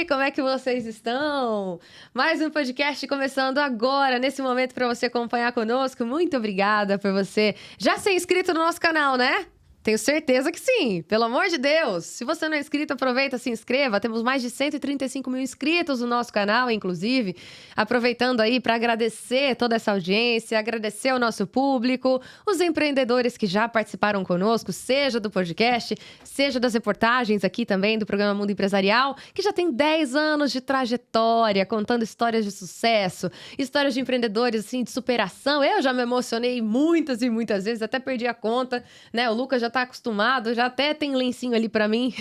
como é que vocês estão? Mais um podcast começando agora, nesse momento, para você acompanhar conosco. Muito obrigada por você já ser inscrito no nosso canal, né? Tenho certeza que sim, pelo amor de Deus. Se você não é inscrito, aproveita, se inscreva. Temos mais de 135 mil inscritos no nosso canal, inclusive. Aproveitando aí para agradecer toda essa audiência, agradecer ao nosso público, os empreendedores que já participaram conosco, seja do podcast, seja das reportagens aqui também do programa Mundo Empresarial, que já tem 10 anos de trajetória, contando histórias de sucesso, histórias de empreendedores, assim, de superação. Eu já me emocionei muitas e muitas vezes, até perdi a conta, né? O Lucas já tá acostumado, já até tem lencinho ali pra mim.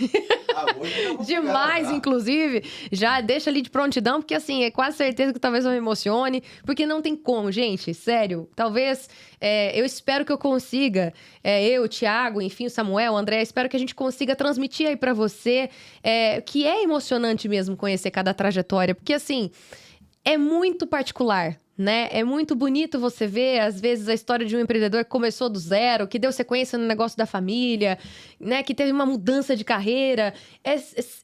Demais, inclusive. Já deixa ali de prontidão, porque assim, é quase certeza que talvez eu me emocione, porque não tem como, gente, sério. Talvez, eu espero que eu consiga, eu, o Thiago, enfim, o Samuel, o André, espero que a gente consiga transmitir aí pra você, que é emocionante mesmo conhecer cada trajetória, porque assim, é muito particular, né? É muito bonito você ver, às vezes, a história de um empreendedor que começou do zero, que deu sequência no negócio da família, né? Que teve uma mudança de carreira. É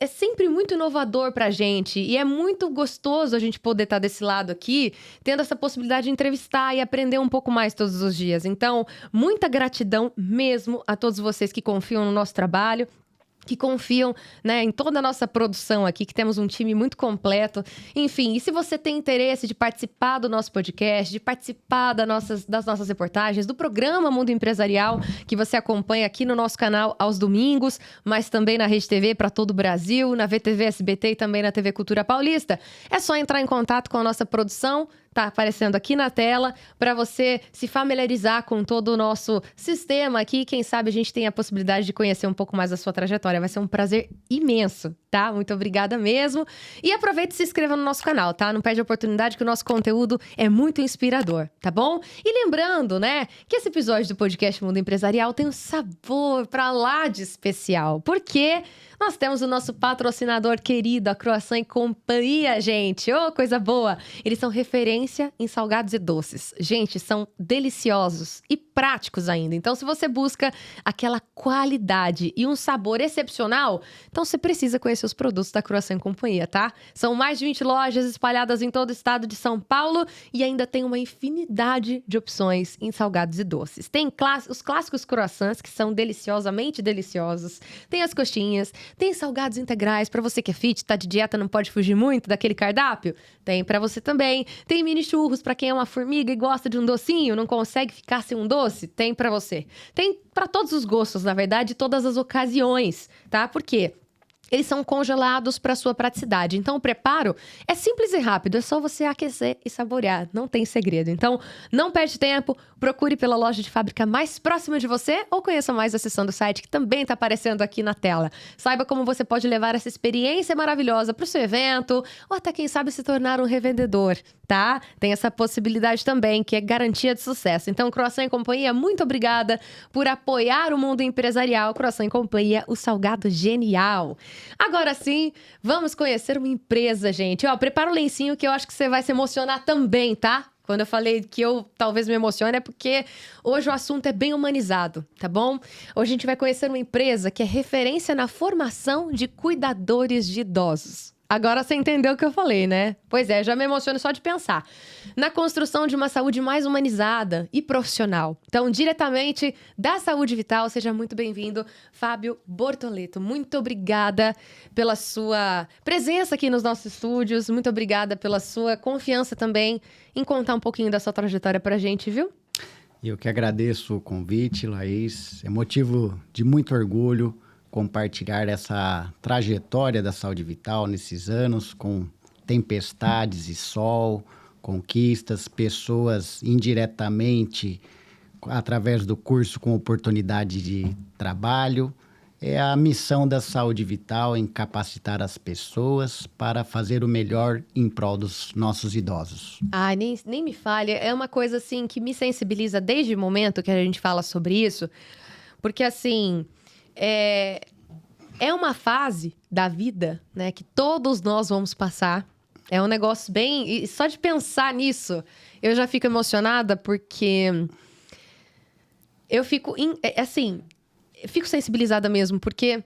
sempre muito inovador pra gente. E é muito gostoso a gente poder estar desse lado aqui, tendo essa possibilidade de entrevistar e aprender um pouco mais todos os dias. Então, muita gratidão mesmo a todos vocês que confiam no nosso trabalho, que confiam, né, em toda a nossa produção aqui, que temos um time muito completo. Enfim, e se você tem interesse de participar do nosso podcast, de participar das nossas reportagens, do programa Mundo Empresarial, que você acompanha aqui no nosso canal aos domingos, mas também na Rede TV para todo o Brasil, na VTV SBT e também na TV Cultura Paulista, é só entrar em contato com a nossa produção. Tá aparecendo aqui na tela para você se familiarizar com todo o nosso sistema aqui. Quem sabe a gente tem a possibilidade de conhecer um pouco mais da sua trajetória. Vai ser um prazer imenso, tá? Muito obrigada mesmo. E aproveite e se inscreva no nosso canal, tá? Não perde a oportunidade que o nosso conteúdo é muito inspirador, tá bom? E lembrando, né, que esse episódio do podcast Mundo Empresarial tem um sabor pra lá de especial. Porque nós temos o nosso patrocinador querido, a Croissant e Companhia, gente. Ô, coisa boa! Eles são referência em salgados e doces. Gente, são deliciosos e práticos ainda. Então, se você busca aquela qualidade e um sabor excepcional, então você precisa conhecer os produtos da Croissant e Companhia, tá? São mais de 20 lojas espalhadas em todo o estado de São Paulo e ainda tem uma infinidade de opções em salgados e doces. Tem os clássicos croissants, que são deliciosamente deliciosos. Tem as coxinhas, tem salgados integrais para você que é fit, tá de dieta, não pode fugir muito daquele cardápio. Tem para você também. Tem mini churros para quem é uma formiga e gosta de um docinho, não consegue ficar sem um doce? Tem para você. Tem para todos os gostos, na verdade, todas as ocasiões, tá? Por quê? Eles são congelados para sua praticidade. Então, o preparo é simples e rápido. É só você aquecer e saborear. Não tem segredo. Então, não perde tempo. Procure pela loja de fábrica mais próxima de você ou conheça mais acessando o site que também está aparecendo aqui na tela. Saiba como você pode levar essa experiência maravilhosa para o seu evento ou até, quem sabe, se tornar um revendedor, tá? Tem essa possibilidade também, que é garantia de sucesso. Então, Croissant e Companhia, muito obrigada por apoiar o mundo empresarial. Croissant e Companhia, o salgado genial. Agora sim, vamos conhecer uma empresa, gente. Ó, prepara o lencinho que eu acho que você vai se emocionar também, tá? Quando eu falei que eu talvez me emocione é porque hoje o assunto é bem humanizado, tá bom? Hoje a gente vai conhecer uma empresa que é referência na formação de cuidadores de idosos. Agora você entendeu o que eu falei, né? Pois é, já me emociono só de pensar. Na construção de uma saúde mais humanizada e profissional. Então, diretamente da Saúde Vital, seja muito bem-vindo, Fábio Bortoleto. Muito obrigada pela sua presença aqui nos nossos estúdios. Muito obrigada pela sua confiança também em contar um pouquinho da sua trajetória pra gente, viu? Eu que agradeço o convite, Laís. É motivo de muito orgulho compartilhar essa trajetória da Saúde Vital nesses anos, com tempestades e sol, conquistas, pessoas indiretamente, através do curso, com oportunidade de trabalho. É a missão da Saúde Vital em capacitar as pessoas para fazer o melhor em prol dos nossos idosos. Ai, nem me fale. É uma coisa, assim, que me sensibiliza desde o momento que a gente fala sobre isso. Porque, assim, é uma fase da vida, né, que todos nós vamos passar. É um negócio bem... E só de pensar nisso, eu já fico emocionada, porque eu fico, assim, eu fico sensibilizada mesmo, porque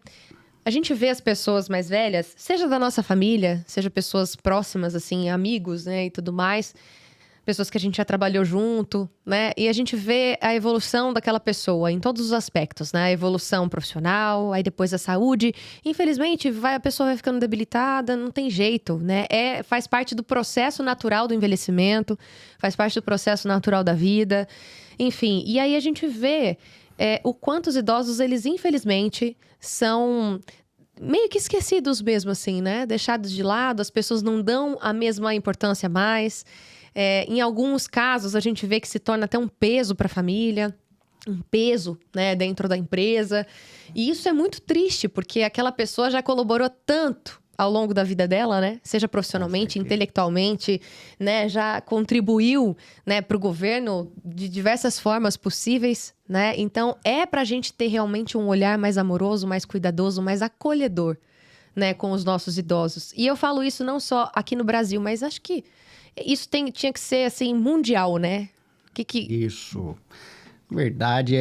a gente vê as pessoas mais velhas, seja da nossa família, seja pessoas próximas, assim, amigos, né, e tudo mais, pessoas que a gente já trabalhou junto, né, e a gente vê a evolução daquela pessoa em todos os aspectos, né, a evolução profissional, aí depois a saúde. Infelizmente, a pessoa vai ficando debilitada, não tem jeito, né, faz parte do processo natural do envelhecimento, faz parte do processo natural da vida, enfim. E aí a gente vê o quanto os idosos, eles infelizmente são meio que esquecidos mesmo, assim, né? Deixados de lado, as pessoas não dão a mesma importância mais. Em alguns casos, a gente vê que se torna até um peso para a família, um peso, né, dentro da empresa. E isso é muito triste, porque aquela pessoa já colaborou tanto ao longo da vida dela, né? Seja profissionalmente, intelectualmente, né? Já contribuiu, né, para o governo de diversas formas possíveis, né? Então, para a gente ter realmente um olhar mais amoroso, mais cuidadoso, mais acolhedor, né, com os nossos idosos. E eu falo isso não só aqui no Brasil, mas acho que isso tinha que ser, assim, mundial, né? Isso. Na verdade,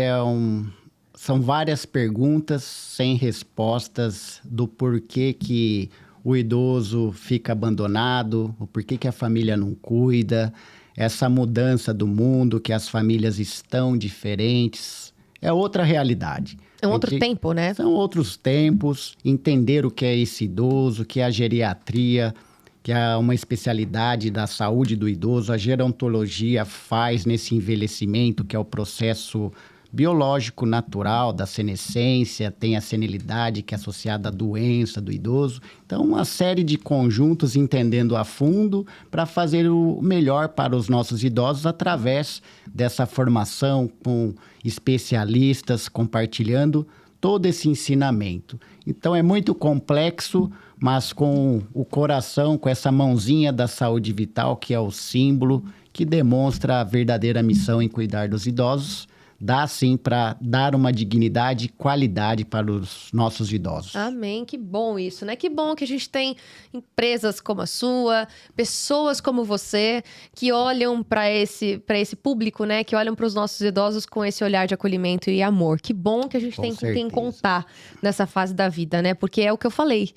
são várias perguntas sem respostas do porquê que o idoso fica abandonado, o porquê que a família não cuida, essa mudança do mundo, que as famílias estão diferentes. É outra realidade. É um outro tempo, né? São outros tempos, entender o que é esse idoso, o que é a geriatria, que é uma especialidade da saúde do idoso. A gerontologia faz nesse envelhecimento, que é o processo biológico natural da senescência, tem a senilidade que é associada à doença do idoso. Então, uma série de conjuntos entendendo a fundo para fazer o melhor para os nossos idosos através dessa formação com especialistas compartilhando todo esse ensinamento. Então, é muito complexo, mas com o coração, com essa mãozinha da saúde vital, que é o símbolo que demonstra a verdadeira missão em cuidar dos idosos, dá sim para dar uma dignidade e qualidade para os nossos idosos. Amém, que bom isso, né? Que bom que a gente tem empresas como a sua, pessoas como você, que olham para esse público, né? Que olham para os nossos idosos com esse olhar de acolhimento e amor. Que bom que a gente tem com quem contar nessa fase da vida, né? Porque é o que eu falei.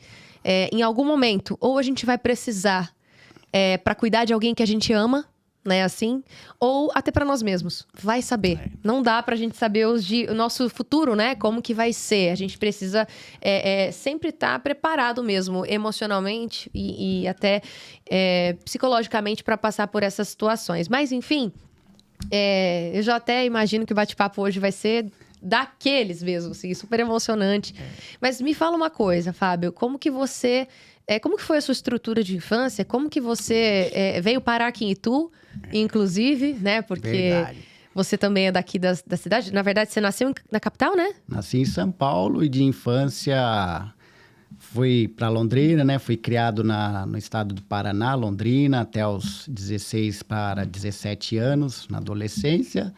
Em algum momento, ou a gente vai precisar para cuidar de alguém que a gente ama, né, assim, ou até para nós mesmos. Vai saber. Não dá pra gente saber o nosso futuro, né? Como que vai ser. A gente precisa sempre estar preparado mesmo, emocionalmente e até psicologicamente para passar por essas situações. Mas, enfim, eu já até imagino que o bate-papo hoje vai ser daqueles mesmo, assim, super emocionante. Mas me fala uma coisa, Fábio, como que foi a sua estrutura de infância? Como que você veio parar aqui em Itu, inclusive, né? Porque Verdade. Você também é daqui da cidade. Na verdade, você nasceu na capital, né? Nasci em São Paulo e de infância fui para Londrina, né? Fui criado no estado do Paraná, Londrina, até os 16 para 17 anos, na adolescência.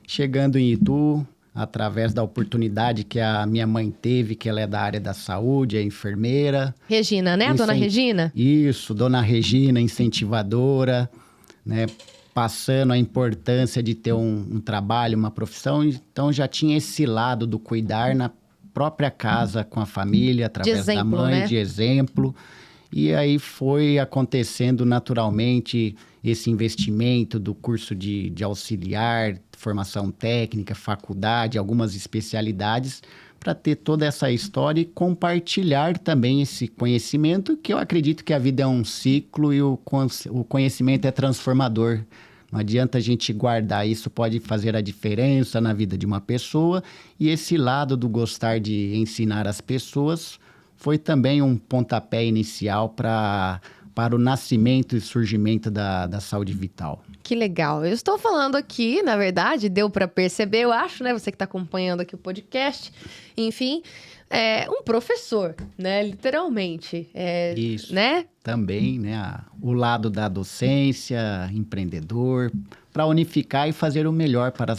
Chegando em Itu, através da oportunidade que a minha mãe teve, que ela é da área da saúde, é enfermeira. Regina, né? A dona Regina? Isso, dona Regina, incentivadora, né? Passando a importância de ter um trabalho, uma profissão. Então, já tinha esse lado do cuidar na própria casa, com a família, através da mãe, né? De exemplo. E aí foi acontecendo naturalmente esse investimento do curso de auxiliar, formação técnica, faculdade, algumas especialidades, para ter toda essa história e compartilhar também esse conhecimento, que eu acredito que a vida é um ciclo e o conhecimento é transformador. Não adianta a gente guardar, isso pode fazer a diferença na vida de uma pessoa. E esse lado do gostar de ensinar as pessoas foi também um pontapé inicial para o nascimento e surgimento da saúde vital. Que legal. Eu estou falando aqui, na verdade, deu para perceber, eu acho, né? Você que está acompanhando aqui o podcast. Enfim, um professor, né? Literalmente. Isso. Né? Também, né? O lado da docência, empreendedor, para unificar e fazer o melhor para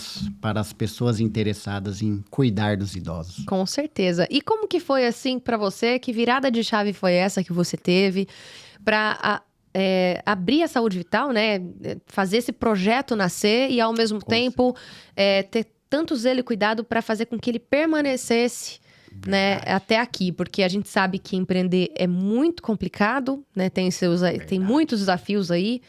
as pessoas interessadas em cuidar dos idosos. Com certeza. E como que foi assim para você? Que virada de chave foi essa que você teve para abrir a saúde vital, né? Fazer esse projeto nascer e, ao mesmo tempo, ter tanto zelo e cuidado para fazer com que ele permanecesse né, até aqui, porque a gente sabe que empreender é muito complicado, né, tem muitos desafios aí,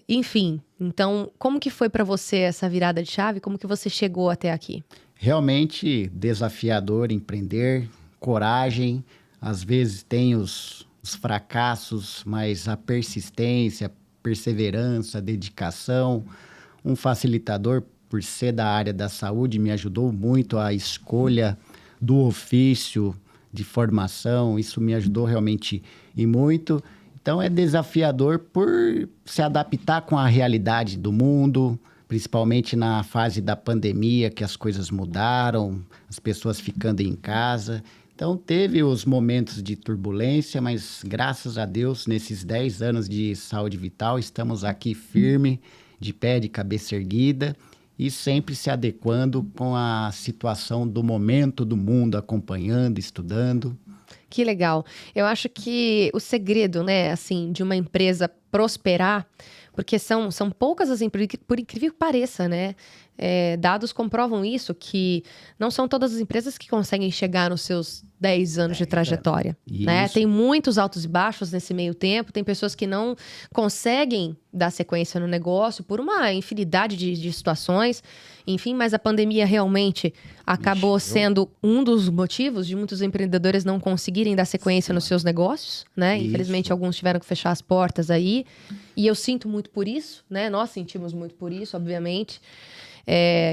enfim. Então, como que foi para você essa virada de chave? Como que você chegou até aqui? Realmente desafiador empreender, coragem, às vezes tem os fracassos, mas a persistência, perseverança, dedicação, um facilitador por ser da área da saúde me ajudou muito a escolha do ofício de formação, isso me ajudou realmente e muito. Então é desafiador por se adaptar com a realidade do mundo, principalmente na fase da pandemia, que as coisas mudaram, as pessoas ficando em casa. Então teve os momentos de turbulência, mas graças a Deus, nesses 10 anos de Saúde Vital, estamos aqui firme, de pé, de cabeça erguida, e sempre se adequando com a situação do momento do mundo, acompanhando, estudando. Que legal. Eu acho que o segredo, né, assim, de uma empresa prosperar, porque são poucas as empresas, por incrível que pareça, né? Dados comprovam isso, que não são todas as empresas que conseguem chegar nos seus 10 anos de trajetória, né? Tem muitos altos e baixos nesse meio tempo, tem pessoas que não conseguem dar sequência no negócio por uma infinidade de situações, enfim, mas a pandemia realmente acabou sendo um dos motivos de muitos empreendedores não conseguirem dar sequência nos seus negócios, né? Infelizmente, alguns tiveram que fechar as portas aí, e eu sinto muito por isso, né? Nós sentimos muito por isso, obviamente.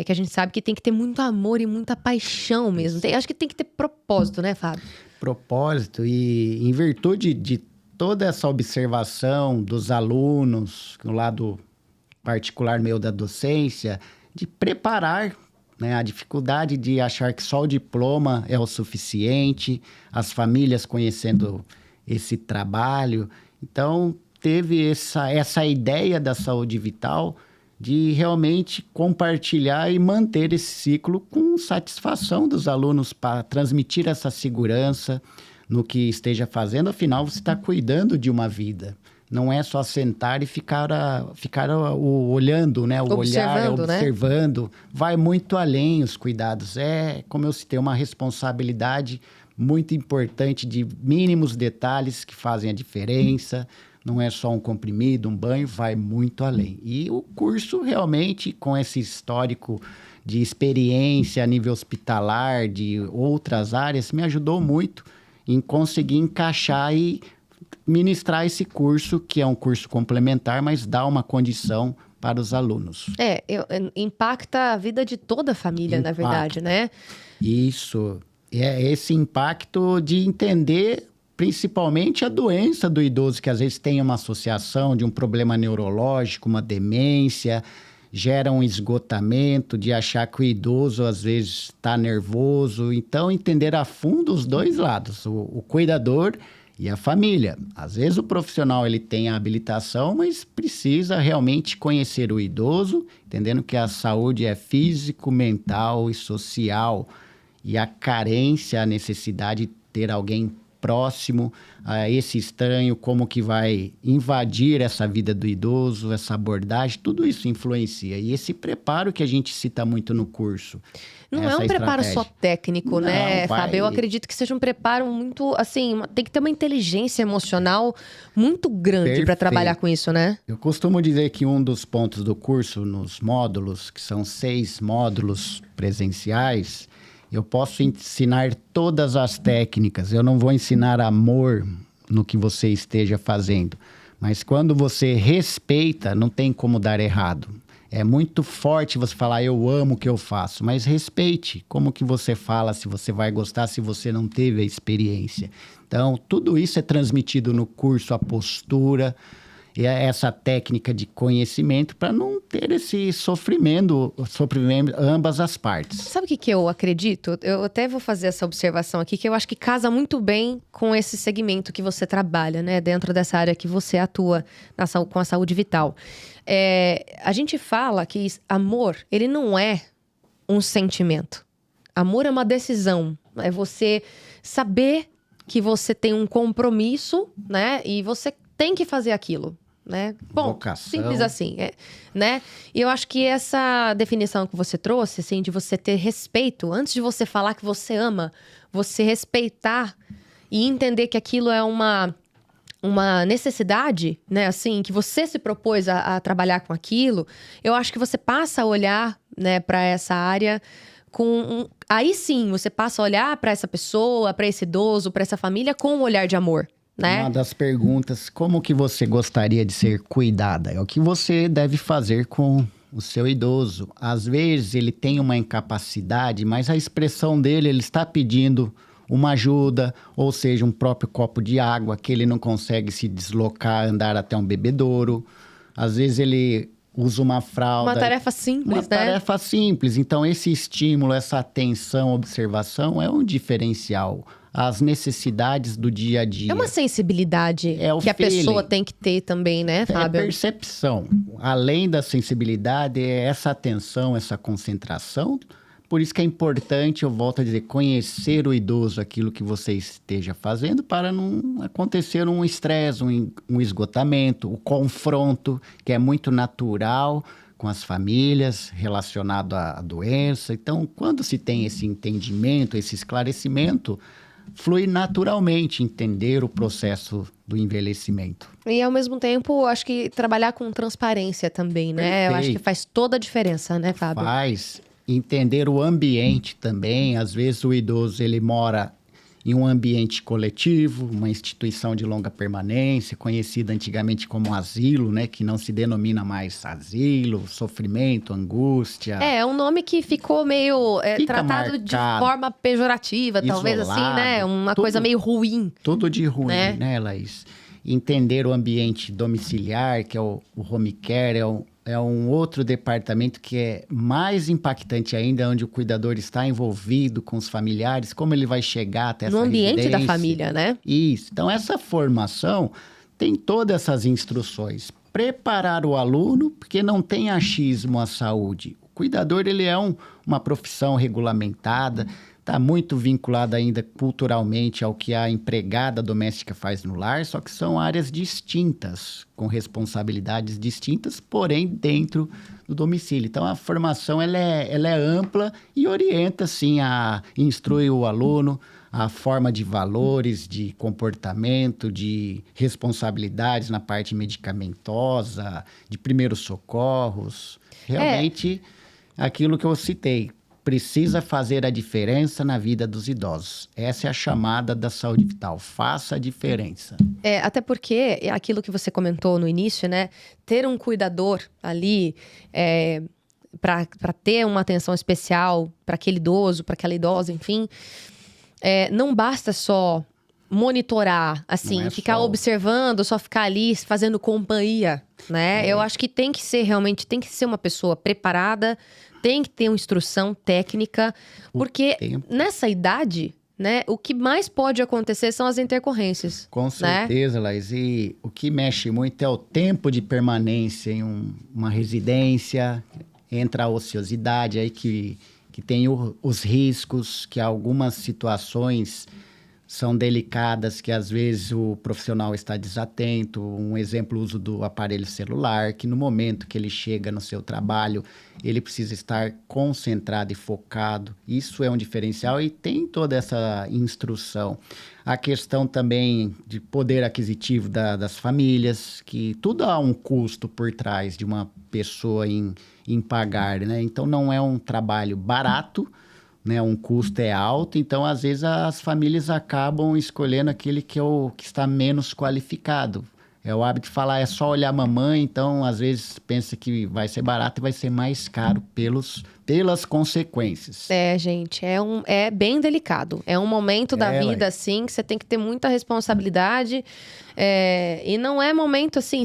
Que a gente sabe que tem que ter muito amor e muita paixão mesmo. Acho que tem que ter propósito, né, Fábio? Propósito, e em virtude de toda essa observação dos alunos, no lado particular meu da docência, de preparar, né, a dificuldade de achar que só o diploma é o suficiente, as famílias conhecendo esse trabalho. Então, teve essa ideia da saúde vital de realmente compartilhar e manter esse ciclo com satisfação dos alunos para transmitir essa segurança no que esteja fazendo. Afinal, você está cuidando de uma vida. Não é só sentar e ficar olhando, né? Observando. Né? Vai muito além os cuidados. Como eu citei, uma responsabilidade muito importante de mínimos detalhes que fazem a diferença. Não é só um comprimido, um banho, vai muito além. E o curso realmente, com esse histórico de experiência a nível hospitalar, de outras áreas, me ajudou muito em conseguir encaixar e ministrar esse curso, que é um curso complementar, mas dá uma condição para os alunos. Impacta a vida de toda a família, na verdade, né? Isso. É esse impacto de entender principalmente a doença do idoso, que às vezes tem uma associação de um problema neurológico, uma demência, gera um esgotamento de achar que o idoso às vezes está nervoso. Então, entender a fundo os dois lados, o cuidador e a família. Às vezes o profissional ele tem a habilitação, mas precisa realmente conhecer o idoso, entendendo que a saúde é físico, mental e social. E a carência, a necessidade de ter alguém próximo a esse estranho, como que vai invadir essa vida do idoso, essa abordagem, tudo isso influencia. E esse preparo que a gente cita muito no curso. Não é um preparo só técnico, né, Fábio? Eu acredito que seja um preparo muito, assim, tem que ter uma inteligência emocional muito grande para trabalhar com isso, né? Eu costumo dizer que um dos pontos do curso, nos módulos, que são 6 módulos presenciais, eu posso ensinar todas as técnicas, eu não vou ensinar amor no que você esteja fazendo. Mas quando você respeita, não tem como dar errado. É muito forte você falar, eu amo o que eu faço, mas respeite como que você fala, se você vai gostar, se você não teve a experiência. Então, tudo isso é transmitido no curso, a postura, e essa técnica de conhecimento para não ter esse sofrimento ambas as partes. Sabe o que eu acredito? Eu até vou fazer essa observação aqui, que eu acho que casa muito bem com esse segmento que você trabalha, né? Dentro dessa área que você atua com a saúde vital. A gente fala que amor, ele não é um sentimento. Amor é uma decisão. É você saber que você tem um compromisso, né? E você tem que fazer aquilo. né? Bom, vocação. simples assim, né? E eu acho que essa definição que você trouxe, assim, de você ter respeito, antes de você falar que você ama, você respeitar e entender que aquilo é uma necessidade, né, assim, que você se propôs a trabalhar com aquilo, eu acho que você passa a olhar, né, para essa área aí sim, você passa a olhar para essa pessoa, para esse idoso, para essa família com um olhar de amor, né? Uma das perguntas, como que você gostaria de ser cuidada? É o que você deve fazer com o seu idoso. Às vezes ele tem uma incapacidade, mas a expressão dele, ele está pedindo uma ajuda, ou seja, um próprio copo de água, que ele não consegue se deslocar, andar até um bebedouro. Às vezes ele usa uma fralda. Uma tarefa simples, né? Uma tarefa simples. Então, esse estímulo, essa atenção, observação é um diferencial. As necessidades do dia a dia. É uma sensibilidade que a pessoa tem que ter também, né, Fábio? É percepção. Além da sensibilidade, é essa atenção, essa concentração. Por isso que é importante, eu volto a dizer, conhecer o idoso, aquilo que você esteja fazendo, para não acontecer um estresse, um esgotamento, o confronto, que é muito natural com as famílias, relacionado à doença. Então, quando se tem esse entendimento, esse esclarecimento, flui naturalmente entender o processo do envelhecimento. E, ao mesmo tempo, acho que trabalhar com transparência também, né? Perfeito. Eu acho que faz toda a diferença, né, Fábio? Faz. Entender o ambiente também. Às vezes o idoso ele mora em um ambiente coletivo, uma instituição de longa permanência, conhecida antigamente como asilo, né? Que não se denomina mais asilo, sofrimento, angústia. É um nome que ficou meio Fica tratado de marcado, forma pejorativa, talvez assim, né? isolado, Uma coisa meio ruim. Tudo de ruim, né, Laís? Entender o ambiente domiciliar, que é o home care, é um outro departamento que é mais impactante ainda, onde o cuidador está envolvido com os familiares, como ele vai chegar até essa residência. No ambiente da família, né? Isso. Então, essa formação tem todas essas instruções. Preparar o aluno, porque não tem achismo à saúde. O cuidador, ele é uma profissão regulamentada, está muito vinculada ainda culturalmente ao que a empregada doméstica faz no lar, só que são áreas distintas, com responsabilidades distintas, porém dentro do domicílio. Então, a formação ela é ampla e orienta, sim, instrui o aluno, a forma de valores, de comportamento, de responsabilidades na parte medicamentosa, de primeiros socorros. Realmente, aquilo que eu citei. Precisa fazer a diferença na vida dos idosos. Essa é a chamada da saúde vital. Faça a diferença. Até porque, aquilo que você comentou no início, né? Ter um cuidador ali para ter uma atenção especial para aquele idoso, para aquela idosa, enfim. Não basta só monitorar, assim, ficar observando, só ficar ali fazendo companhia, né? Eu acho que tem que ser uma pessoa preparada, tem que ter uma instrução técnica, porque nessa idade, né, o que mais pode acontecer são as intercorrências. Com certeza, né? Laís. E o que mexe muito é o tempo de permanência em uma residência, entra a ociosidade aí que tem os riscos, que algumas situações são delicadas, que às vezes o profissional está desatento. Um exemplo, o uso do aparelho celular, que no momento que ele chega no seu trabalho, ele precisa estar concentrado e focado. Isso é um diferencial e tem toda essa instrução. A questão também de poder aquisitivo das famílias, que tudo há um custo por trás de uma pessoa em pagar, né? Então, não é um trabalho barato, né, um custo é alto, então às vezes as famílias acabam escolhendo aquele que está menos qualificado. É o hábito de falar, é só olhar a mamãe, então às vezes pensa que vai ser barato e vai ser mais caro pelas consequências. Gente, é bem delicado. É um momento da vida, assim, que você tem que ter muita responsabilidade. E não é momento, assim,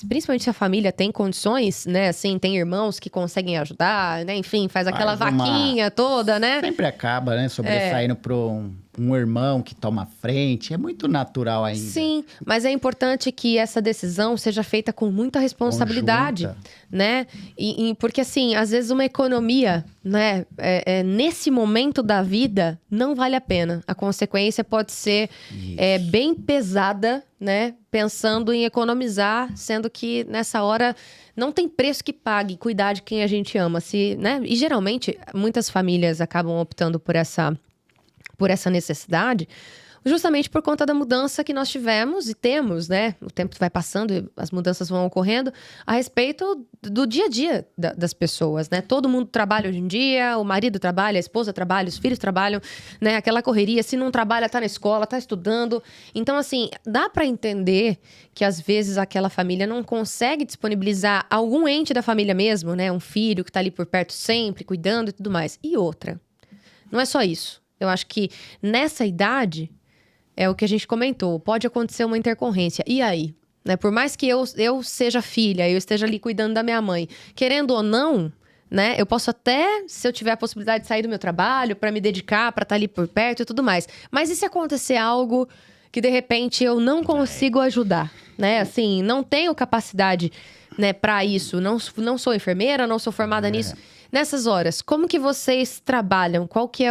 principalmente se a família tem condições, né? Assim, tem irmãos que conseguem ajudar, né? Enfim, faz aquela vaquinha toda, né? Sempre acaba, né? Sobressaindo para um irmão que toma frente, é muito natural ainda. Sim, mas é importante que essa decisão seja feita com muita responsabilidade, Conjunta. né? Porque, assim, às vezes uma economia, né, nesse momento da vida, não vale a pena. A consequência pode ser bem pesada, né? Pensando em economizar, sendo que nessa hora não tem preço que pague cuidar de quem a gente ama, né? E geralmente, muitas famílias acabam optando por essa necessidade, justamente por conta da mudança que nós tivemos e temos, né? O tempo vai passando e as mudanças vão ocorrendo a respeito do dia a dia das pessoas, né? Todo mundo trabalha hoje em dia, o marido trabalha, a esposa trabalha, os filhos trabalham, né? Aquela correria, se não trabalha, tá na escola, tá estudando. Então, assim, dá para entender que às vezes aquela família não consegue disponibilizar algum ente da família mesmo, né? Um filho que tá ali por perto sempre, cuidando e tudo mais. E outra, não é só isso. Eu acho que nessa idade, é o que a gente comentou, pode acontecer uma intercorrência. E aí? Né? Por mais que eu seja filha, eu esteja ali cuidando da minha mãe, querendo ou não, né? Eu posso até, se eu tiver a possibilidade de sair do meu trabalho, para me dedicar, para estar ali por perto e tudo mais. Mas e se acontecer algo que, de repente, eu não consigo ajudar? Né? Assim, não tenho capacidade, né, para isso. Não sou enfermeira, não sou formada nisso. Nessas horas, como que vocês trabalham? Qual que é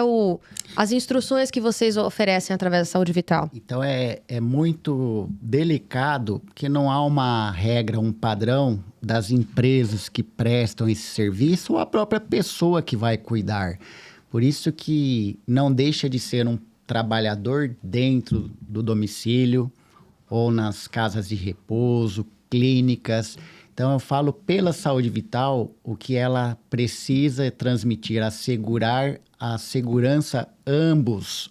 as instruções que vocês oferecem através da Saúde Vital? Então, é muito delicado, porque não há uma regra, um padrão das empresas que prestam esse serviço ou a própria pessoa que vai cuidar. Por isso que não deixa de ser um trabalhador dentro do domicílio ou nas casas de repouso, clínicas. Então, eu falo pela Saúde Vital, o que ela precisa é transmitir, assegurar a segurança ambos,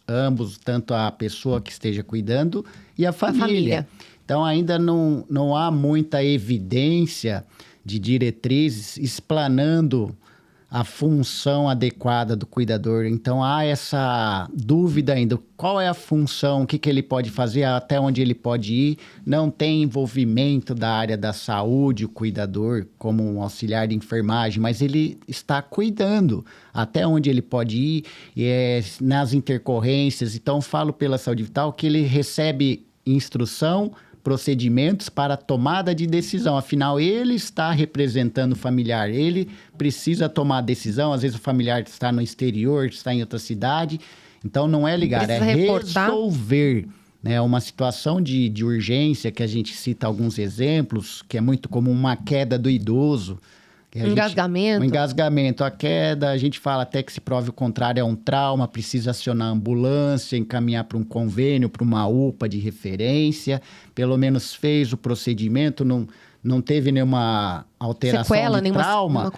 tanto a pessoa que esteja cuidando e a família. Então, ainda não há muita evidência de diretrizes explanando a função adequada do cuidador. Então, há essa dúvida ainda. Qual é a função? O que ele pode fazer? Até onde ele pode ir? Não tem envolvimento da área da saúde, o cuidador, como um auxiliar de enfermagem, mas ele está cuidando. Até onde ele pode ir? Nas intercorrências. Então, falo pela Saúde Vital que ele recebe instrução, procedimentos para tomada de decisão. Afinal, ele está representando o familiar, ele precisa tomar a decisão. Às vezes o familiar está no exterior, está em outra cidade. Então, não é ligar, é resolver, né, uma situação de urgência, que a gente cita alguns exemplos, que é muito comum, uma queda do idoso. Engasgamento. Um engasgamento, a queda, a gente fala até que se prove o contrário, é um trauma, precisa acionar a ambulância, encaminhar para um convênio, para uma UPA de referência, pelo menos fez o procedimento, não teve nenhuma alteração sequela, de trauma,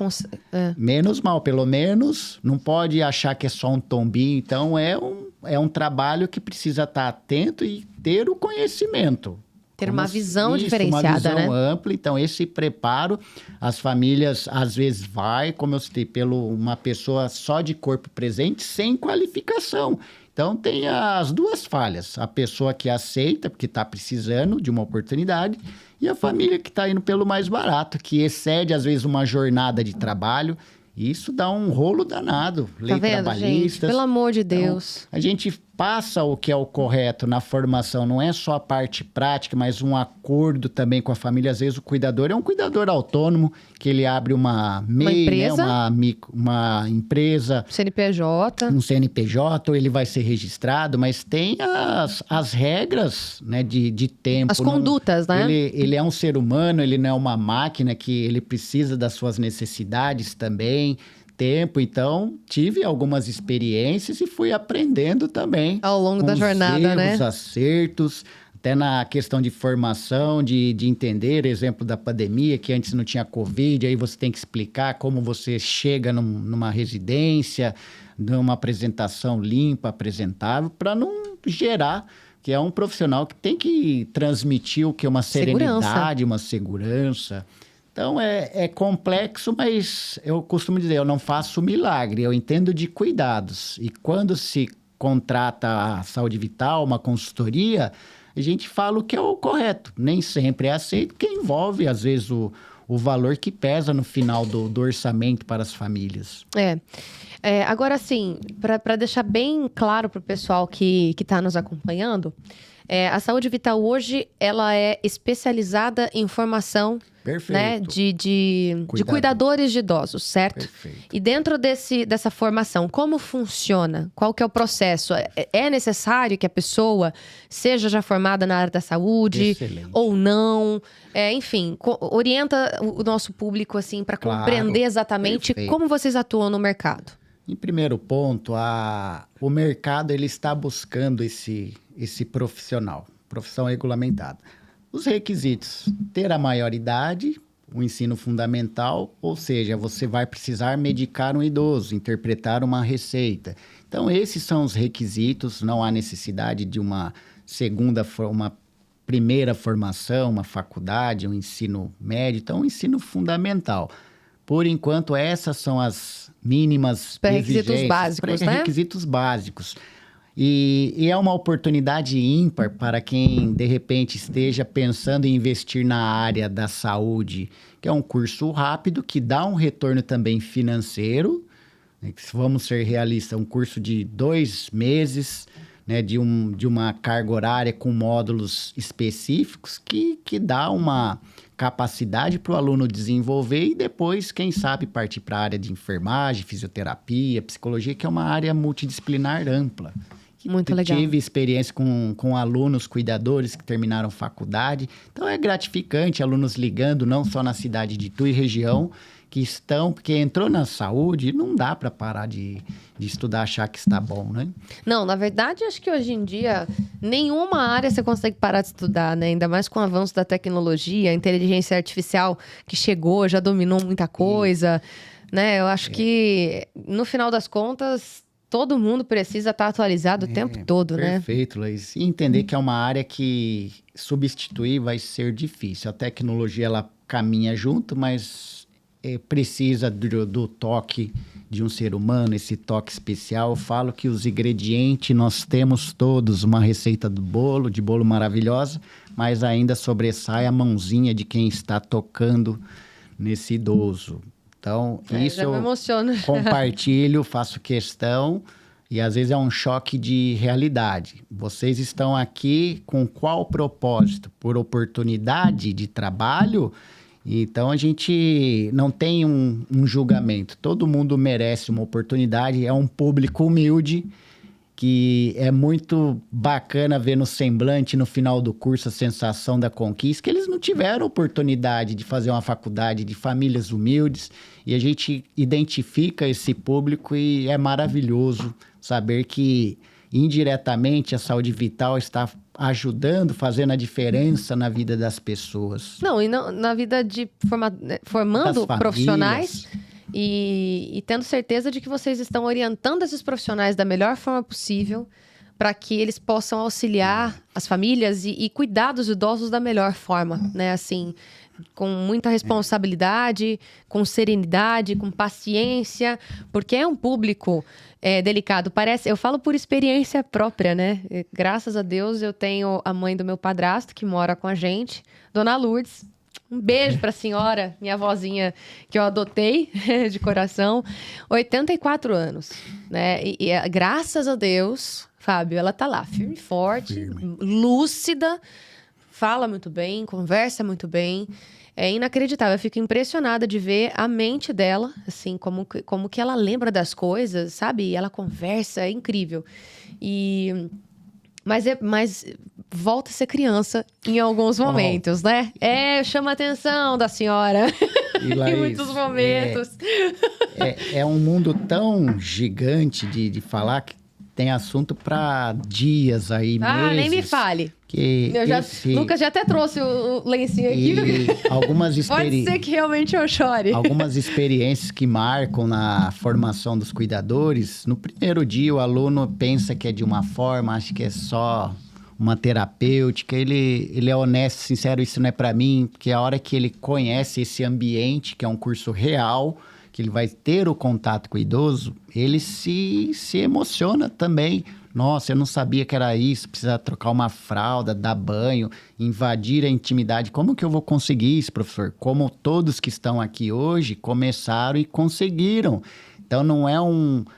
menos mal, pelo menos não pode achar que é só um tombinho. Então, é um trabalho que precisa estar atento e ter o conhecimento. Ter uma visão diferenciada, uma visão ampla. Então, esse preparo, as famílias, às vezes, como eu citei, uma pessoa só de corpo presente, sem qualificação. Então, tem as duas falhas. A pessoa que aceita, porque está precisando de uma oportunidade, e a família que está indo pelo mais barato, que excede, às vezes, uma jornada de trabalho. Isso dá um rolo danado. Lei trabalhista. Gente? Pelo amor de Deus. Então, a gente passa o que é o correto na formação, não é só a parte prática, mas um acordo também com a família. Às vezes o cuidador é um cuidador autônomo, que ele abre uma MEI, empresa, né? uma empresa, CNPJ. Um CNPJ, ou ele vai ser registrado, mas tem as regras, né, de tempo. As condutas, né? Ele é um ser humano, ele não é uma máquina, que ele precisa das suas necessidades também. Tempo, então tive algumas experiências e fui aprendendo também ao longo da jornada, erros, né? Acertos, até na questão de formação, de entender, exemplo da pandemia, que antes não tinha Covid, aí você tem que explicar como você chega numa residência, numa apresentação limpa, apresentável, para não gerar, que é um profissional que tem que transmitir o que? Uma serenidade, uma segurança. Então, é complexo, mas eu costumo dizer, eu não faço milagre, eu entendo de cuidados. E quando se contrata a Saúde Vital, uma consultoria, a gente fala o que é o correto. Nem sempre é aceito, porque envolve, às vezes, o valor que pesa no final do orçamento para as famílias. Agora, assim, para deixar bem claro para o pessoal que está nos acompanhando, a Saúde Vital hoje, ela é especializada em formação, né, de cuidadores de idosos, certo? Perfeito. E dentro dessa formação, como funciona? Qual que é o processo? É necessário que a pessoa seja já formada na área da saúde? Excelente. Ou não? Enfim, orienta o nosso público assim para compreender exatamente como vocês atuam no mercado. Em primeiro ponto, o mercado ele está buscando esse profissional, profissão regulamentada. Os requisitos: ter a maioridade, o ensino fundamental, ou seja, você vai precisar medicar um idoso, interpretar uma receita. Então, esses são os requisitos, não há necessidade de uma primeira formação, uma faculdade, um ensino médio, então um ensino fundamental. Por enquanto, essas são as mínimas pré-requisitos básicos, né? Pré-requisitos básicos. E é uma oportunidade ímpar para quem, de repente, esteja pensando em investir na área da saúde, que é um curso rápido, que dá um retorno também financeiro, né? Vamos ser realistas, um curso de 2 meses, né? de uma carga horária com módulos específicos, que dá uma capacidade para o aluno desenvolver e depois, quem sabe, partir para a área de enfermagem, fisioterapia, psicologia, que é uma área multidisciplinar ampla. Muito legal. Tive experiência com alunos cuidadores que terminaram faculdade. Então, é gratificante, alunos ligando, não só na cidade de Itu e região, porque entrou na saúde, não dá para parar de estudar, achar que está bom, né? Não, na verdade, acho que hoje em dia, nenhuma área você consegue parar de estudar, né? Ainda mais com o avanço da tecnologia, a inteligência artificial que chegou, já dominou muita coisa, né? Eu acho que, no final das contas, todo mundo precisa estar atualizado o tempo todo, né? Perfeito, Laís. E entender que é uma área que substituir vai ser difícil. A tecnologia, ela caminha junto, mas precisa do toque de um ser humano, esse toque especial. Eu falo que os ingredientes, nós temos todos uma receita de bolo maravilhosa, mas ainda sobressai a mãozinha de quem está tocando nesse idoso. Então, isso já me emociona. Compartilho, faço questão, e às vezes é um choque de realidade. Vocês estão aqui com qual propósito? Por oportunidade de trabalho? Então, a gente não tem um julgamento. Todo mundo merece uma oportunidade. É um público humilde, que é muito bacana ver no semblante, no final do curso, a sensação da conquista, que eles não tiveram oportunidade de fazer uma faculdade, de famílias humildes. E a gente identifica esse público e é maravilhoso saber que, indiretamente, a Saúde Vital está ajudando, fazendo a diferença na vida das pessoas. Não, e na vida de formando profissionais e tendo certeza de que vocês estão orientando esses profissionais da melhor forma possível para que eles possam auxiliar as famílias e cuidar dos idosos da melhor forma, né? Assim, com muita responsabilidade, com serenidade, com paciência, porque é um público delicado. Eu falo por experiência própria, né? Graças a Deus eu tenho a mãe do meu padrasto que mora com a gente, Dona Lourdes. Um beijo pra senhora, minha avózinha, que eu adotei de coração. 84 anos, né? E graças a Deus, Fábio, ela tá lá, firme e forte, lúcida, fala muito bem, conversa muito bem. É inacreditável, eu fico impressionada de ver a mente dela, assim, como que ela lembra das coisas, sabe? E ela conversa, é incrível. Mas volta a ser criança em alguns momentos, né? Chama a atenção da senhora Laís, em muitos momentos. É um mundo tão gigante de falar que tem assunto para dias aí, meses. Nem me fale. Que Lucas já até trouxe o lencinho aqui. Pode ser que realmente eu chore. Algumas experiências que marcam na formação dos cuidadores. No primeiro dia, o aluno pensa que é de uma forma, acha que é só uma terapêutica. Ele é honesto, sincero, isso não é para mim. Porque a hora que ele conhece esse ambiente, que é um curso real, que ele vai ter o contato com o idoso, ele se emociona também. Nossa, eu não sabia que era isso, precisa trocar uma fralda, dar banho, invadir a intimidade. Como que eu vou conseguir isso, professor? Como todos que estão aqui hoje começaram e conseguiram. Então, não é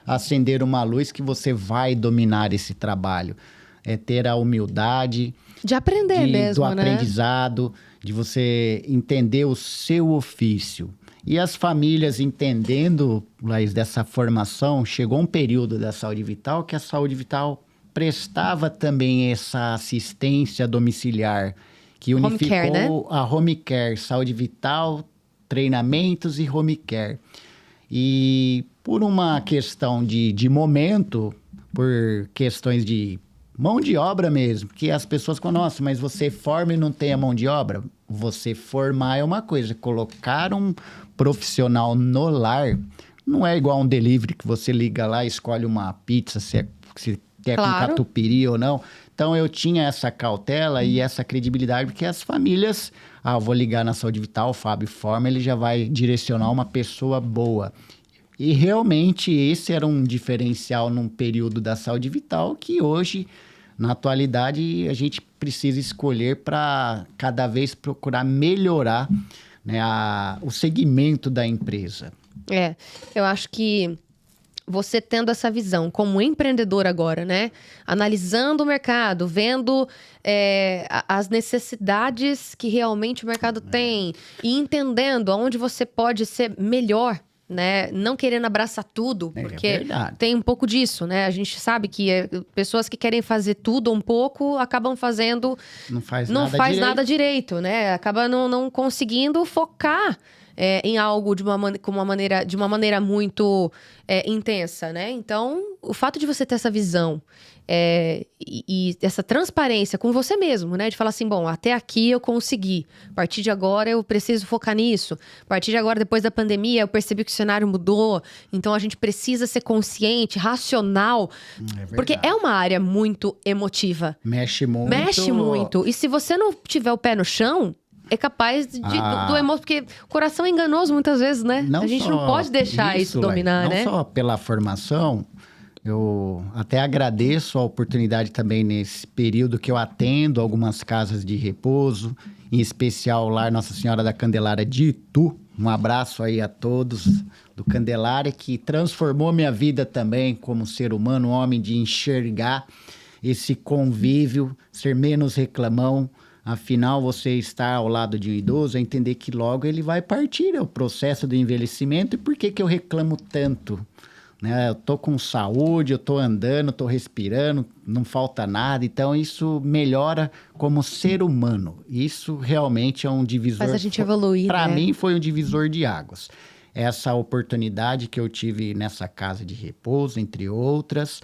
acender uma luz que você vai dominar esse trabalho. É ter a humildade... De aprender mesmo, do aprendizado, de você entender o seu ofício. E as famílias entendendo, Laís, dessa formação, chegou um período da Saúde Vital que a Saúde Vital prestava também essa assistência domiciliar, que unificou Home care, né? a Home Care, Saúde Vital, treinamentos e Home Care. E por uma questão de momento, por questões de mão de obra mesmo, porque as pessoas falam, nossa, mas você forma e não tem a mão de obra? Você formar é uma coisa, colocar um profissional no lar não é igual um delivery que você liga lá e escolhe uma pizza, se quer com catupiry ou não. Então, eu tinha essa cautela e essa credibilidade, porque as famílias... eu vou ligar na Saúde Vital, o Fábio forma, ele já vai direcionar uma pessoa boa. E realmente esse era um diferencial num período da Saúde Vital que hoje, na atualidade, a gente precisa escolher para cada vez procurar melhorar, né, o segmento da empresa. Eu acho que você tendo essa visão como empreendedor agora, né? Analisando o mercado, vendo as necessidades que realmente o mercado tem e entendendo aonde você pode ser melhor, né? Não querendo abraçar tudo, porque tem um pouco disso, né? A gente sabe que pessoas que querem fazer tudo um pouco acabam fazendo... Não faz nada direito, né? Acaba não conseguindo focar em algo de uma maneira muito intensa, né? Então, o fato de você ter essa visão e essa transparência com você mesmo, né? De falar assim, bom, até aqui eu consegui. A partir de agora eu preciso focar nisso. A partir de agora, depois da pandemia, eu percebi que o cenário mudou. Então, a gente precisa ser consciente, racional. Porque é uma área muito emotiva. Mexe muito. Mexe muito. E se você não tiver o pé no chão... É capaz do emoção, porque o coração é enganoso muitas vezes, né? A gente não pode deixar isso dominar, né? Não só pela formação, eu até agradeço a oportunidade também nesse período que eu atendo algumas casas de repouso, em especial lá Nossa Senhora da Candelária de Itu. Um abraço aí a todos do Candelária, que transformou minha vida também como ser humano, homem, de enxergar esse convívio, ser menos reclamão. Afinal, você estar ao lado de um idoso é entender que logo ele vai partir, é o processo do envelhecimento. E por que eu reclamo tanto? Né? Eu tô com saúde, eu tô andando, tô respirando, não falta nada. Então, isso melhora como ser humano. Isso realmente é um divisor... Faz a gente evoluir, Para né? mim, foi um divisor de águas. Essa oportunidade que eu tive nessa casa de repouso, entre outras...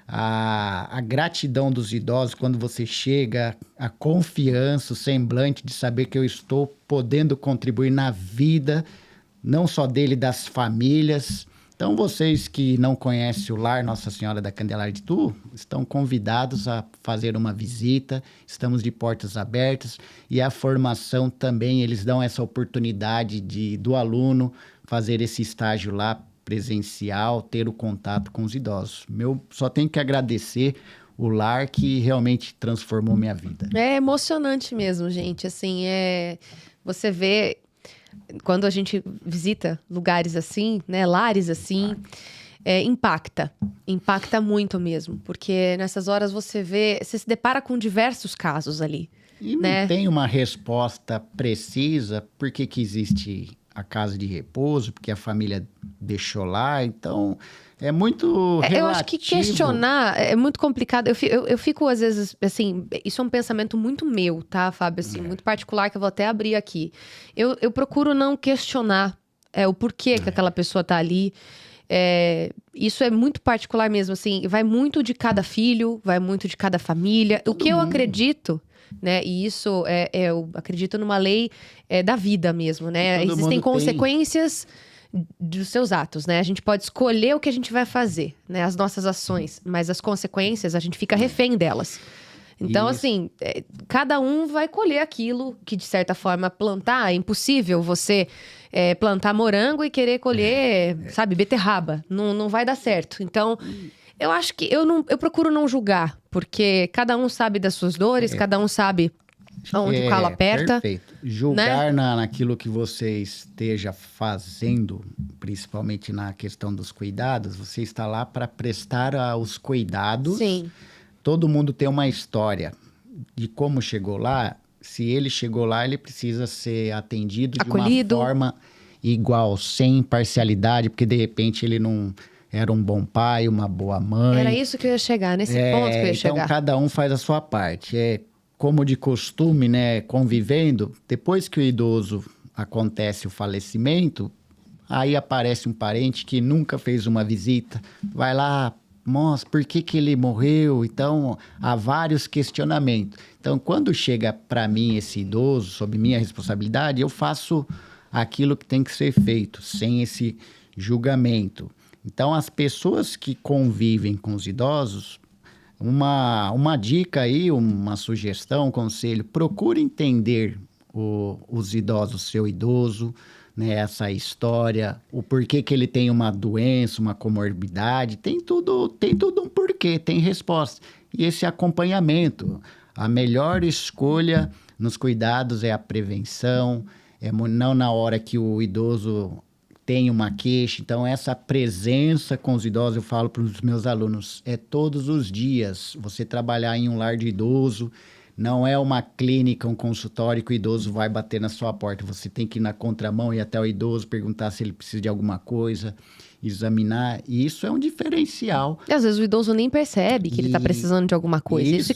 A gratidão dos idosos quando você chega, a confiança, o semblante de saber que eu estou podendo contribuir na vida, não só dele, das famílias. Então, vocês que não conhecem o Lar Nossa Senhora da Candelária de Itu, estão convidados a fazer uma visita, estamos de portas abertas. E a formação também, eles dão essa oportunidade do aluno fazer esse estágio lá, presencial, ter o contato com os idosos. Só tenho que agradecer o lar que realmente transformou minha vida. É emocionante mesmo, gente. Assim, você vê quando a gente visita lugares assim, né, lares assim, impacta muito mesmo, porque nessas horas você se depara com diversos casos ali. E né? Não tem uma resposta precisa por que existe a casa de repouso, porque a família deixou lá, então é muito relativo. Eu acho que questionar é muito complicado. Eu fico, às vezes, assim, isso é um pensamento muito meu, tá, Fábio? Assim, muito particular, que eu vou até abrir aqui. Eu procuro não questionar o porquê que aquela pessoa tá ali. Isso é muito particular mesmo, assim, vai muito de cada filho, vai muito de cada família. O que eu acredito... né? E isso eu acredito numa lei da vida mesmo, né? Existem consequências dos seus atos, né? A gente pode escolher o que a gente vai fazer, né? As nossas ações, mas as consequências a gente fica refém delas. Então, assim, cada um vai colher aquilo que, de certa forma, plantar. É impossível você plantar morango e querer colher, sabe, beterraba. Não vai dar certo. Então... eu acho que eu procuro não julgar, porque cada um sabe das suas dores, cada um sabe onde o calo aperta. Perfeito. Julgar naquilo que você esteja fazendo, principalmente na questão dos cuidados, você está lá para prestar os cuidados. Sim. Todo mundo tem uma história de como chegou lá. Se ele chegou lá, ele precisa ser atendido Acolhido. De uma forma igual, sem parcialidade, porque de repente ele não era um bom pai, uma boa mãe. Era isso que eu ia chegar, nesse ponto que eu ia chegar. Então, cada um faz a sua parte. Como de costume, né, convivendo, depois que o idoso acontece o falecimento, aí aparece um parente que nunca fez uma visita, vai lá, mostra por que ele morreu. Então, há vários questionamentos. Então, quando chega para mim esse idoso, sob minha responsabilidade, eu faço aquilo que tem que ser feito, sem esse julgamento. Então, as pessoas que convivem com os idosos, uma dica aí, uma sugestão, um conselho, procure entender os idosos, o seu idoso, né, essa história, o porquê que ele tem uma doença, uma comorbidade, tem tudo um porquê, tem resposta. E esse acompanhamento, a melhor escolha nos cuidados é a prevenção, não na hora que o idoso tem uma queixa. Então, essa presença com os idosos, eu falo para os meus alunos, é todos os dias. Você trabalhar em um lar de idoso, não é uma clínica, um consultório que o idoso vai bater na sua porta. Você tem que ir na contramão, ir até o idoso, perguntar se ele precisa de alguma coisa, examinar. E isso é um diferencial. E às vezes o idoso nem percebe que ele tá precisando de alguma coisa. Isso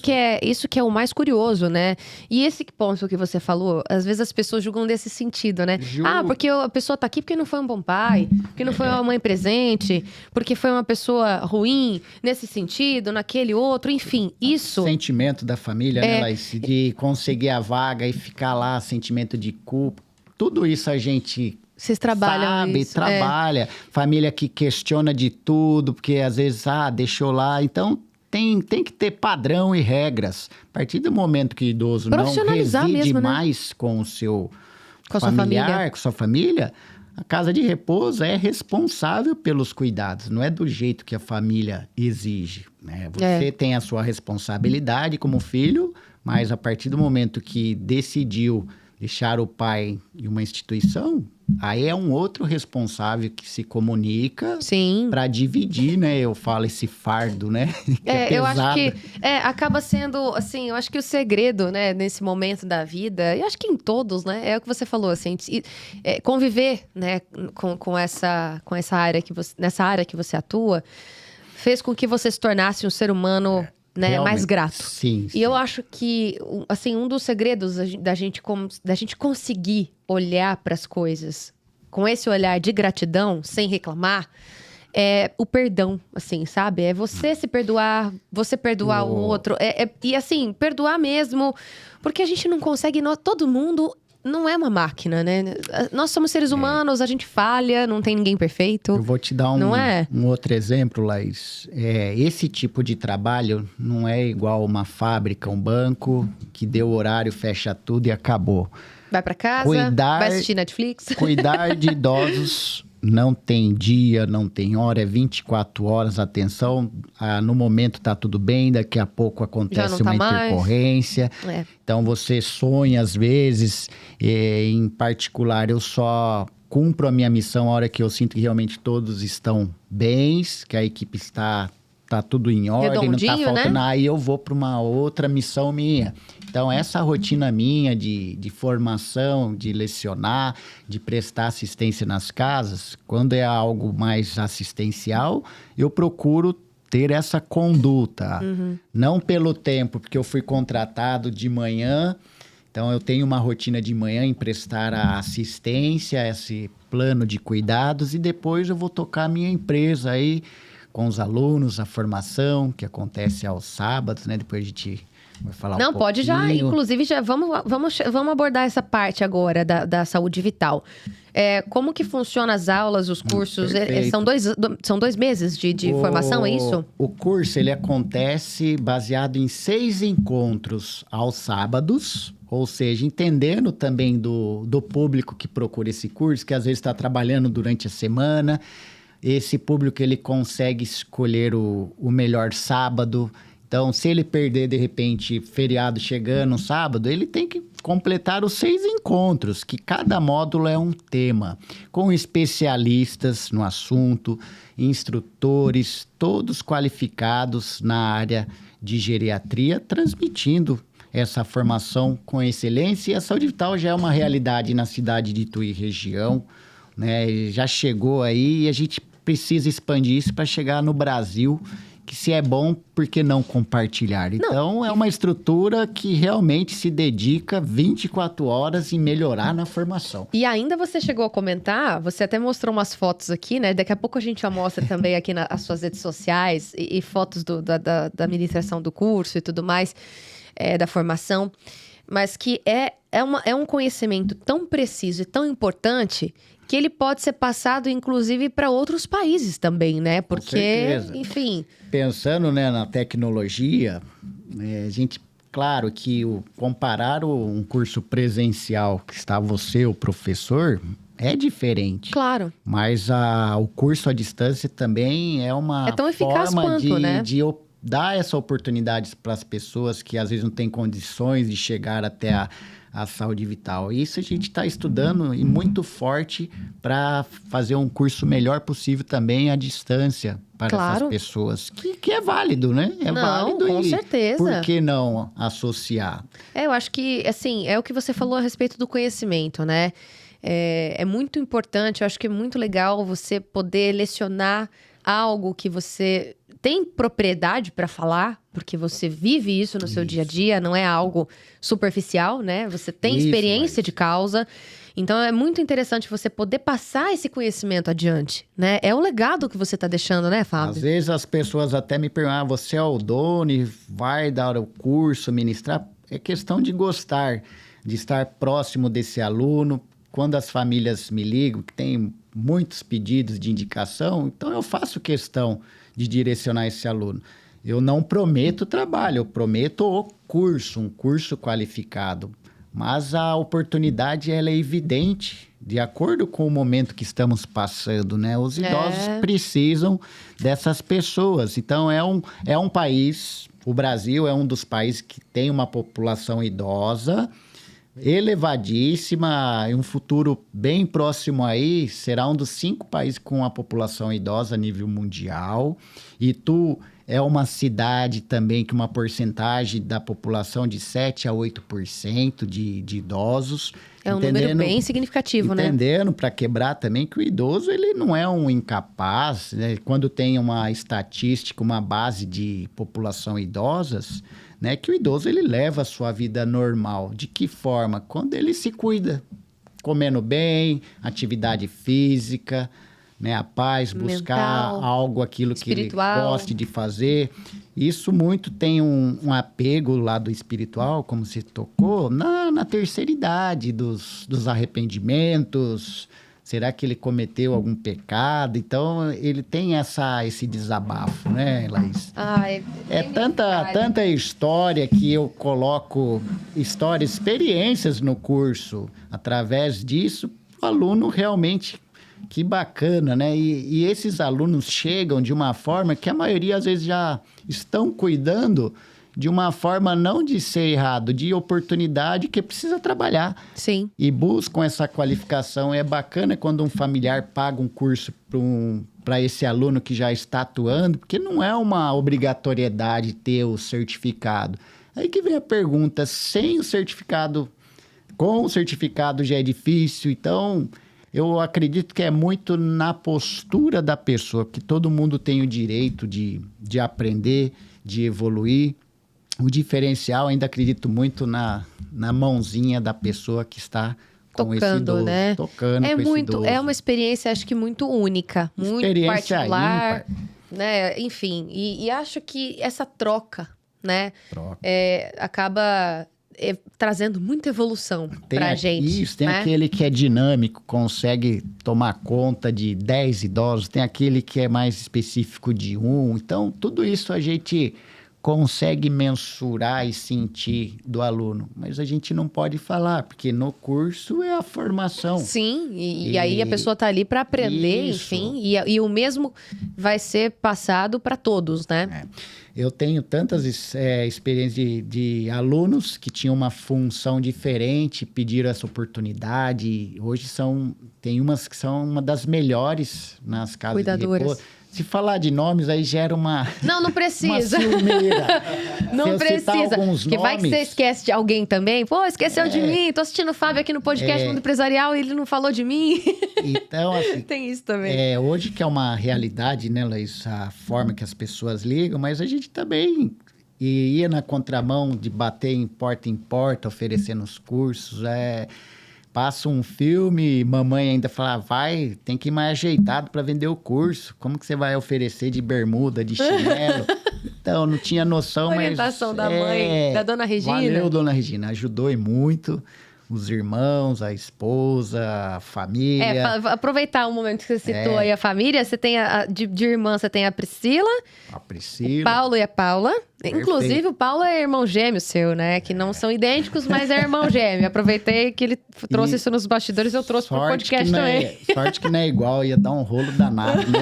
que é o mais curioso, né? E esse ponto que você falou, às vezes as pessoas julgam desse sentido, né? Porque a pessoa tá aqui porque não foi um bom pai, porque não foi uma mãe presente, porque foi uma pessoa ruim nesse sentido, naquele outro, enfim, isso... O sentimento da família, né, Laís? De conseguir a vaga e ficar lá, sentimento de culpa. Tudo isso a gente... Vocês trabalham isso. Trabalha. Família que questiona de tudo, porque às vezes, deixou lá. Então, tem que ter padrão e regras. A partir do momento que o idoso não reside mesmo, mais com o seu com familiar, com sua família, a casa de repouso é responsável pelos cuidados. Não é do jeito que a família exige, né? Você tem a sua responsabilidade como filho, mas a partir do momento que decidiu deixar o pai em uma instituição, aí é um outro responsável que se comunica para dividir, né? Eu falo esse fardo, né? Eu acho que acaba sendo, assim, eu acho que o segredo, né, nesse momento da vida, e acho que em todos, né, é o que você falou, assim, conviver, né, com essa área nessa área que você atua, fez com que você se tornasse um ser humano né, mais grato. Sim. E eu acho que, assim, um dos segredos da gente conseguir olhar para as coisas com esse olhar de gratidão, sem reclamar, é o perdão, assim, sabe? É você se perdoar, você perdoar o outro. E, assim, perdoar mesmo, porque a gente não consegue... Todo mundo não é uma máquina, né? Nós somos seres humanos, a gente falha, não tem ninguém perfeito. Eu vou te dar um outro exemplo, Laís. Esse tipo de trabalho não é igual uma fábrica, um banco, que deu horário, fecha tudo e acabou. Vai pra casa, vai assistir Netflix. Cuidar de idosos não tem dia, não tem hora, é 24 horas, atenção. No momento tá tudo bem, daqui a pouco acontece uma intercorrência. Então você sonha às vezes, em particular eu só cumpro a minha missão a hora que eu sinto que realmente todos estão bens, que a equipe está tudo em ordem, não tá faltando, né? Aí eu vou para uma outra missão minha. Então, essa rotina minha de formação, de lecionar, de prestar assistência nas casas, quando é algo mais assistencial, eu procuro ter essa conduta. Não pelo tempo, porque eu fui contratado de manhã, então eu tenho uma rotina de manhã em prestar a assistência, esse plano de cuidados, e depois eu vou tocar a minha empresa aí, com os alunos, a formação, que acontece aos sábados, né? Depois a gente vai falar um pouquinho. Não, pode já, inclusive, já vamos abordar essa parte agora da saúde vital. Como que funcionam as aulas, os cursos? São 2 meses de formação, é isso? O curso, ele acontece baseado em 6 encontros aos sábados, ou seja, entendendo também do público que procura esse curso, que às vezes está trabalhando durante a semana. esse público ele consegue escolher o melhor sábado. Então, se ele perder, de repente, feriado chegando no sábado, ele tem que completar os 6 encontros, que cada módulo é um tema, com especialistas no assunto, instrutores, todos qualificados na área de geriatria, transmitindo essa formação com excelência. E a saúde vital já é uma realidade na cidade de Ituí região, né? Já chegou aí e a gente precisa expandir isso para chegar no Brasil, que se é bom, por que não compartilhar? Então, é uma estrutura que realmente se dedica 24 horas em melhorar na formação. E ainda você chegou a comentar, você até mostrou umas fotos aqui, né? Daqui a pouco a gente já mostra também aqui nas suas redes sociais e fotos da ministração do curso e tudo mais, da formação. Mas que é um conhecimento tão preciso e tão importante que ele pode ser passado, inclusive, para outros países também, né? Porque, enfim... Pensando, né, na tecnologia, a gente, claro que comparar um curso presencial, que está você, o professor, é diferente. Claro. Mas o curso à distância também é uma tão eficaz quanto, né? de dar essa oportunidade para as pessoas que às vezes não têm condições de chegar até a saúde vital. Isso a gente está estudando e muito forte para fazer um curso melhor possível também à distância para essas pessoas. Que é válido, né? É válido com certeza. Por que não associar? Eu acho que, assim, é o que você falou a respeito do conhecimento, né? É muito importante, eu acho que é muito legal você poder lecionar algo que você tem propriedade para falar, porque você vive isso no seu dia a dia, não é algo superficial, né? Você tem experiência de causa. Então, é muito interessante você poder passar esse conhecimento adiante, né? É o legado que você está deixando, né, Fábio? Às vezes as pessoas até me perguntam, você é o dono e vai dar o curso, ministrar? É questão de gostar, de estar próximo desse aluno. Quando as famílias me ligam, que tem muitos pedidos de indicação, então eu faço questão de direcionar esse aluno. Eu não prometo trabalho, eu prometo o curso, um curso qualificado. Mas a oportunidade, ela é evidente, de acordo com o momento que estamos passando, né? Os idosos precisam dessas pessoas. Então, é um país, o Brasil é um dos países que tem uma população idosa, elevadíssima, em um futuro bem próximo aí, será um dos 5 países com a população idosa a nível mundial. Itu é uma cidade também que uma porcentagem da população de 7 a 8% de idosos. É um número bem significativo, né? Entendendo, para quebrar também, que o idoso ele não é um incapaz, né? Quando tem uma estatística, uma base de população idosas, né, que o idoso ele leva a sua vida normal. De que forma? Quando ele se cuida, comendo bem, atividade física, né, a paz, buscar algo, aquilo que ele goste de fazer. Isso muito tem um apego lá do espiritual, como você tocou, na terceira idade, dos arrependimentos. Será que ele cometeu algum pecado? Então, ele tem esse desabafo, né, Laís? É tanta história que eu coloco, experiências no curso. Através disso, o aluno realmente, que bacana, né? E esses alunos chegam de uma forma que a maioria, às vezes, já estão cuidando de uma forma não de ser errado, de oportunidade que precisa trabalhar. Sim. E buscam essa qualificação. É bacana quando um familiar paga um curso para esse aluno que já está atuando, porque não é uma obrigatoriedade ter o certificado. Aí que vem a pergunta, sem o certificado, com o certificado já é difícil, então... Eu acredito que é muito na postura da pessoa, que todo mundo tem o direito de aprender, de evoluir. O diferencial, ainda acredito muito na mãozinha da pessoa que está com esse idoso, né? Tocando com esse idoso. É uma experiência, acho que muito única, muito particular, né? Enfim, e acho que essa troca, né? Acaba... trazendo muita evolução pra gente. Isso, tem aquele que é dinâmico, consegue tomar conta de 10 idosos, tem aquele que é mais específico de 1. Então, tudo isso a gente consegue mensurar e sentir do aluno, mas a gente não pode falar, porque no curso é a formação. Sim, e aí a pessoa está ali para aprender, Isso. enfim, e o mesmo vai ser passado para todos, né? Eu tenho tantas experiências de alunos que tinham uma função diferente, pediram essa oportunidade. Hoje tem umas que são uma das melhores nas casas Cuidadoras. de repouso. Se falar de nomes, aí gera uma... Não precisa. Uma ciumeira. Não Se eu citar precisa. alguns Porque vai que você nomes, esquece de alguém também. Pô, esqueceu de mim. Tô assistindo o Fábio aqui no podcast Mundo Empresarial e ele não falou de mim. Então, assim, Tem isso também. hoje que é uma realidade, né, Laís, a forma que as pessoas ligam, mas a gente também ia na contramão de bater em porta, oferecendo os cursos, passa um filme, mamãe ainda fala, tem que ir mais ajeitado para vender o curso. Como que você vai oferecer de bermuda, de chinelo? Então, não tinha noção, mas... Orientação da mãe, da dona Regina. Valeu, dona Regina. Ajudou e muito. Os irmãos, a esposa, a família. Aproveitar o momento que você citou aí a família. Você tem de irmã, você tem a Priscila. A Priscila. O Paulo e a Paula. Perfeito. Inclusive, o Paulo é irmão gêmeo seu, né? Que não são idênticos, mas é irmão gêmeo. Aproveitei que ele trouxe isso nos bastidores, eu trouxe pro podcast também. Sorte que não é igual, ia dar um rolo danado, né?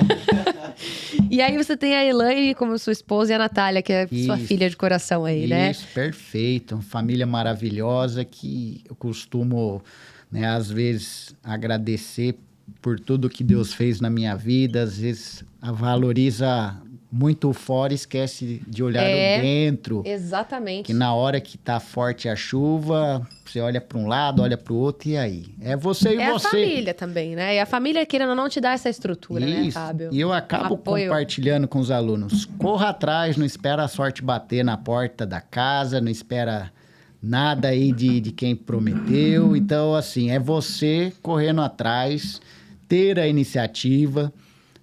E aí você tem a Elaine como sua esposa e a Natália, que é sua filha de coração aí, né? Isso, perfeito. Uma família maravilhosa que eu costumo, né, às vezes, agradecer por tudo que Deus fez na minha vida. Às vezes, valoriza muito o fora e esquece de olhar o dentro. Exatamente. Que na hora que tá forte a chuva, você olha para um lado, olha para o outro, e aí? É você e você. É a família também, né? E a família, querendo ou não, te dá essa estrutura, né, Fábio? E eu acabo compartilhando com os alunos. Corra atrás, não espera a sorte bater na porta da casa, não espera nada aí de quem prometeu. Então, assim, é você correndo atrás, ter a iniciativa.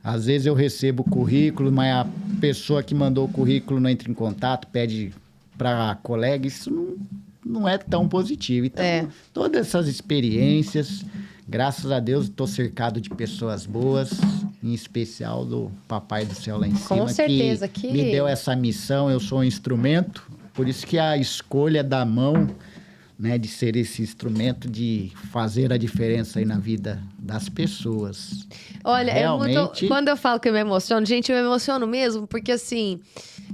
Às vezes eu recebo o currículo, mas a pessoa que mandou o currículo não entra em contato, pede para colega. Isso não é tão positivo. Então, todas essas experiências, graças a Deus, estou cercado de pessoas boas, em especial do Papai do Céu lá em cima. Com certeza que me deu essa missão. Eu sou um instrumento, por isso que a escolha da mão, né, de ser esse instrumento de fazer a diferença aí na vida das pessoas. Olha, realmente... quando eu falo que eu me emociono, gente, eu me emociono mesmo, porque assim,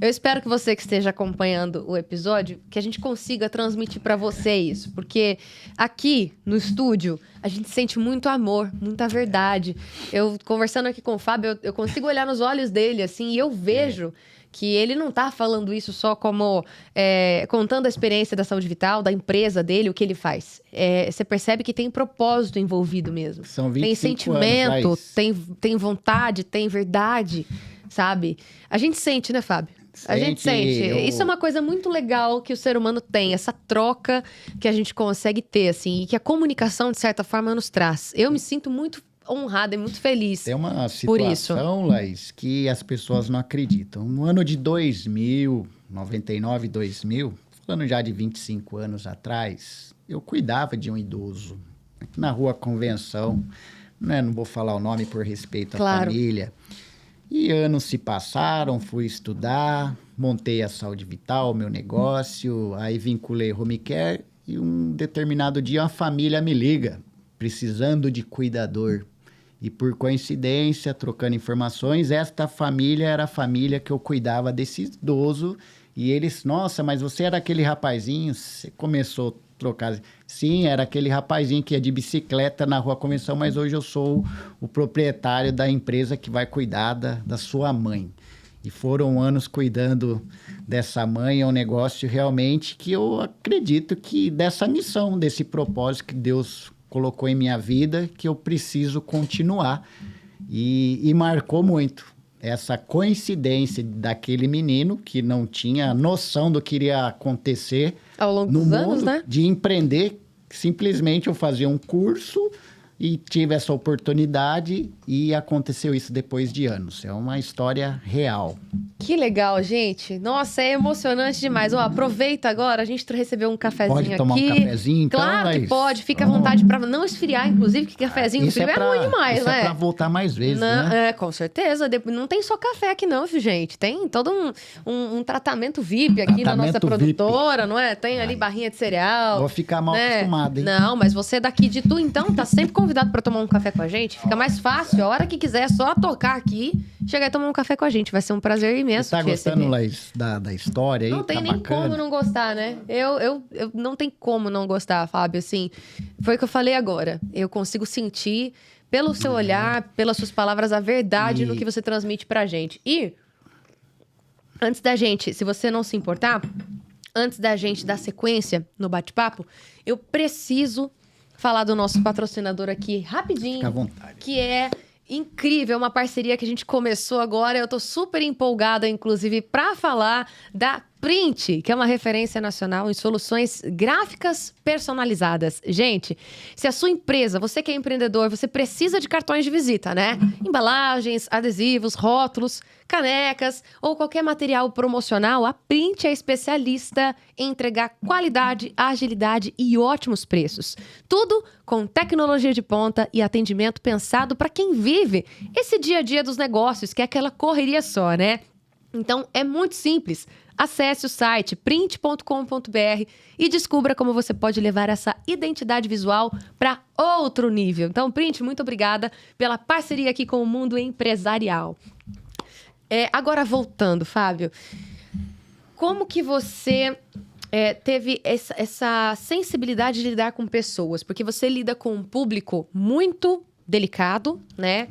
eu espero que você que esteja acompanhando o episódio, que a gente consiga transmitir para você isso, porque aqui no estúdio, a gente sente muito amor, muita verdade. Eu, conversando aqui com o Fábio, eu consigo olhar nos olhos dele, assim, e eu vejo... que ele não tá falando isso só como contando a experiência da saúde vital, da empresa dele, o que ele faz. Você percebe que tem propósito envolvido mesmo. São 25 tem sentimento, anos, tem vontade, tem verdade, sabe? A gente sente, né, Fábio? A gente sente. Isso é uma coisa muito legal que o ser humano tem, essa troca que a gente consegue ter, assim, e que a comunicação, de certa forma, nos traz. Eu me sinto muito honrada e muito feliz. Tem uma por isso. situação, Laís, que as pessoas não acreditam. No ano de 99, 2000, falando já de 25 anos atrás, eu cuidava de um idoso na Rua Convenção, né? Não vou falar o nome por respeito à família. E anos se passaram, fui estudar, montei a Saúde Vital, meu negócio, aí vinculei Home Care e um determinado dia uma família me liga, precisando de cuidador. E por coincidência, trocando informações, esta família era a família que eu cuidava desse idoso. E eles, nossa, mas você era aquele rapazinho? Você começou a trocar. Sim, era aquele rapazinho que ia de bicicleta na Rua Convenção, mas hoje eu sou o proprietário da empresa que vai cuidar da sua mãe. E foram anos cuidando dessa mãe, é um negócio realmente que eu acredito que dessa missão, desse propósito que Deus colocou em minha vida, que eu preciso continuar. E marcou muito essa coincidência daquele menino que não tinha noção do que iria acontecer ao longo no dos mundo, anos, né? De empreender. Simplesmente eu fazia um curso, E tive essa oportunidade e aconteceu isso depois de anos. É uma história real. Que legal, gente. Nossa, é emocionante demais. Ó, aproveita agora, a gente recebeu um cafezinho Pode tomar aqui. um cafezinho, então, Claro que Laís? pode. Fica à vontade para não esfriar, inclusive, que cafezinho Isso frio é ruim demais, isso né? é pra voltar mais vezes, Não, né? com certeza. Não tem só café aqui não, viu, gente? Tem todo um tratamento VIP aqui na nossa Tratamento VIP. produtora, não é? Tem ali barrinha de cereal. Vou ficar mal né? acostumado, hein? Não, mas você daqui de Tu, então, tá sempre convidado para tomar um café com a gente. Fica mais fácil. A hora que quiser, é só tocar aqui, chegar e tomar um café com a gente. Vai ser um prazer imenso Você tá te gostando, receber. Laís, da história aí? Não tem tá nem bacana? como não gostar, né? Eu não tem como não gostar, Fábio, assim. Foi o que eu falei agora. Eu consigo sentir, pelo seu olhar, pelas suas palavras, a verdade no que você transmite pra gente. E, antes da gente, se você não se importar, antes da gente dar sequência no bate-papo, eu preciso falar do nosso patrocinador aqui rapidinho. Fica à vontade. Que é incrível, uma parceria que a gente começou agora. Eu tô super empolgada, inclusive, para falar da Print, que é uma referência nacional em soluções gráficas personalizadas. Gente, se a sua empresa, você que é empreendedor, você precisa de cartões de visita, né? Embalagens, adesivos, rótulos, canecas ou qualquer material promocional, a Print é especialista em entregar qualidade, agilidade e ótimos preços. Tudo com tecnologia de ponta e atendimento pensado para quem vive esse dia a dia dos negócios, que é aquela correria só, né? Então, é muito simples. Acesse o site print.com.br e descubra como você pode levar essa identidade visual para outro nível. Então, Print, muito obrigada pela parceria aqui com o mundo empresarial. Agora, voltando, Fábio, como que você teve essa sensibilidade de lidar com pessoas? Porque você lida com um público muito delicado, né?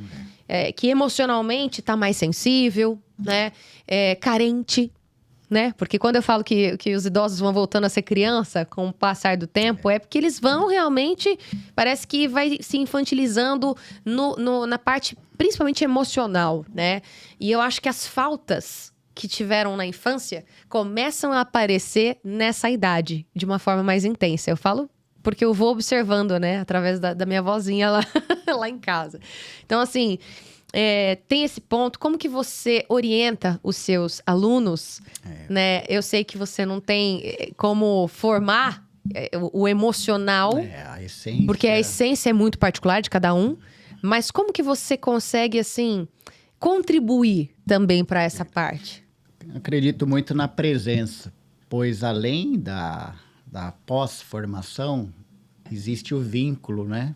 Que emocionalmente está mais sensível, né? Carente, né? Porque quando eu falo que os idosos vão voltando a ser criança com o passar do tempo, é porque eles vão realmente, parece que vai se infantilizando na parte principalmente emocional, né? E eu acho que as faltas que tiveram na infância começam a aparecer nessa idade, de uma forma mais intensa. Eu falo porque eu vou observando, né? Através da minha vozinha lá, lá em casa. Então, assim, tem esse ponto. Como que você orienta os seus alunos, né? Eu sei que você não tem como formar o emocional, A essência... porque a essência é muito particular de cada um. Mas como que você consegue, assim, contribuir também para essa parte? Acredito muito na presença, pois além da pós-formação, existe o vínculo, né?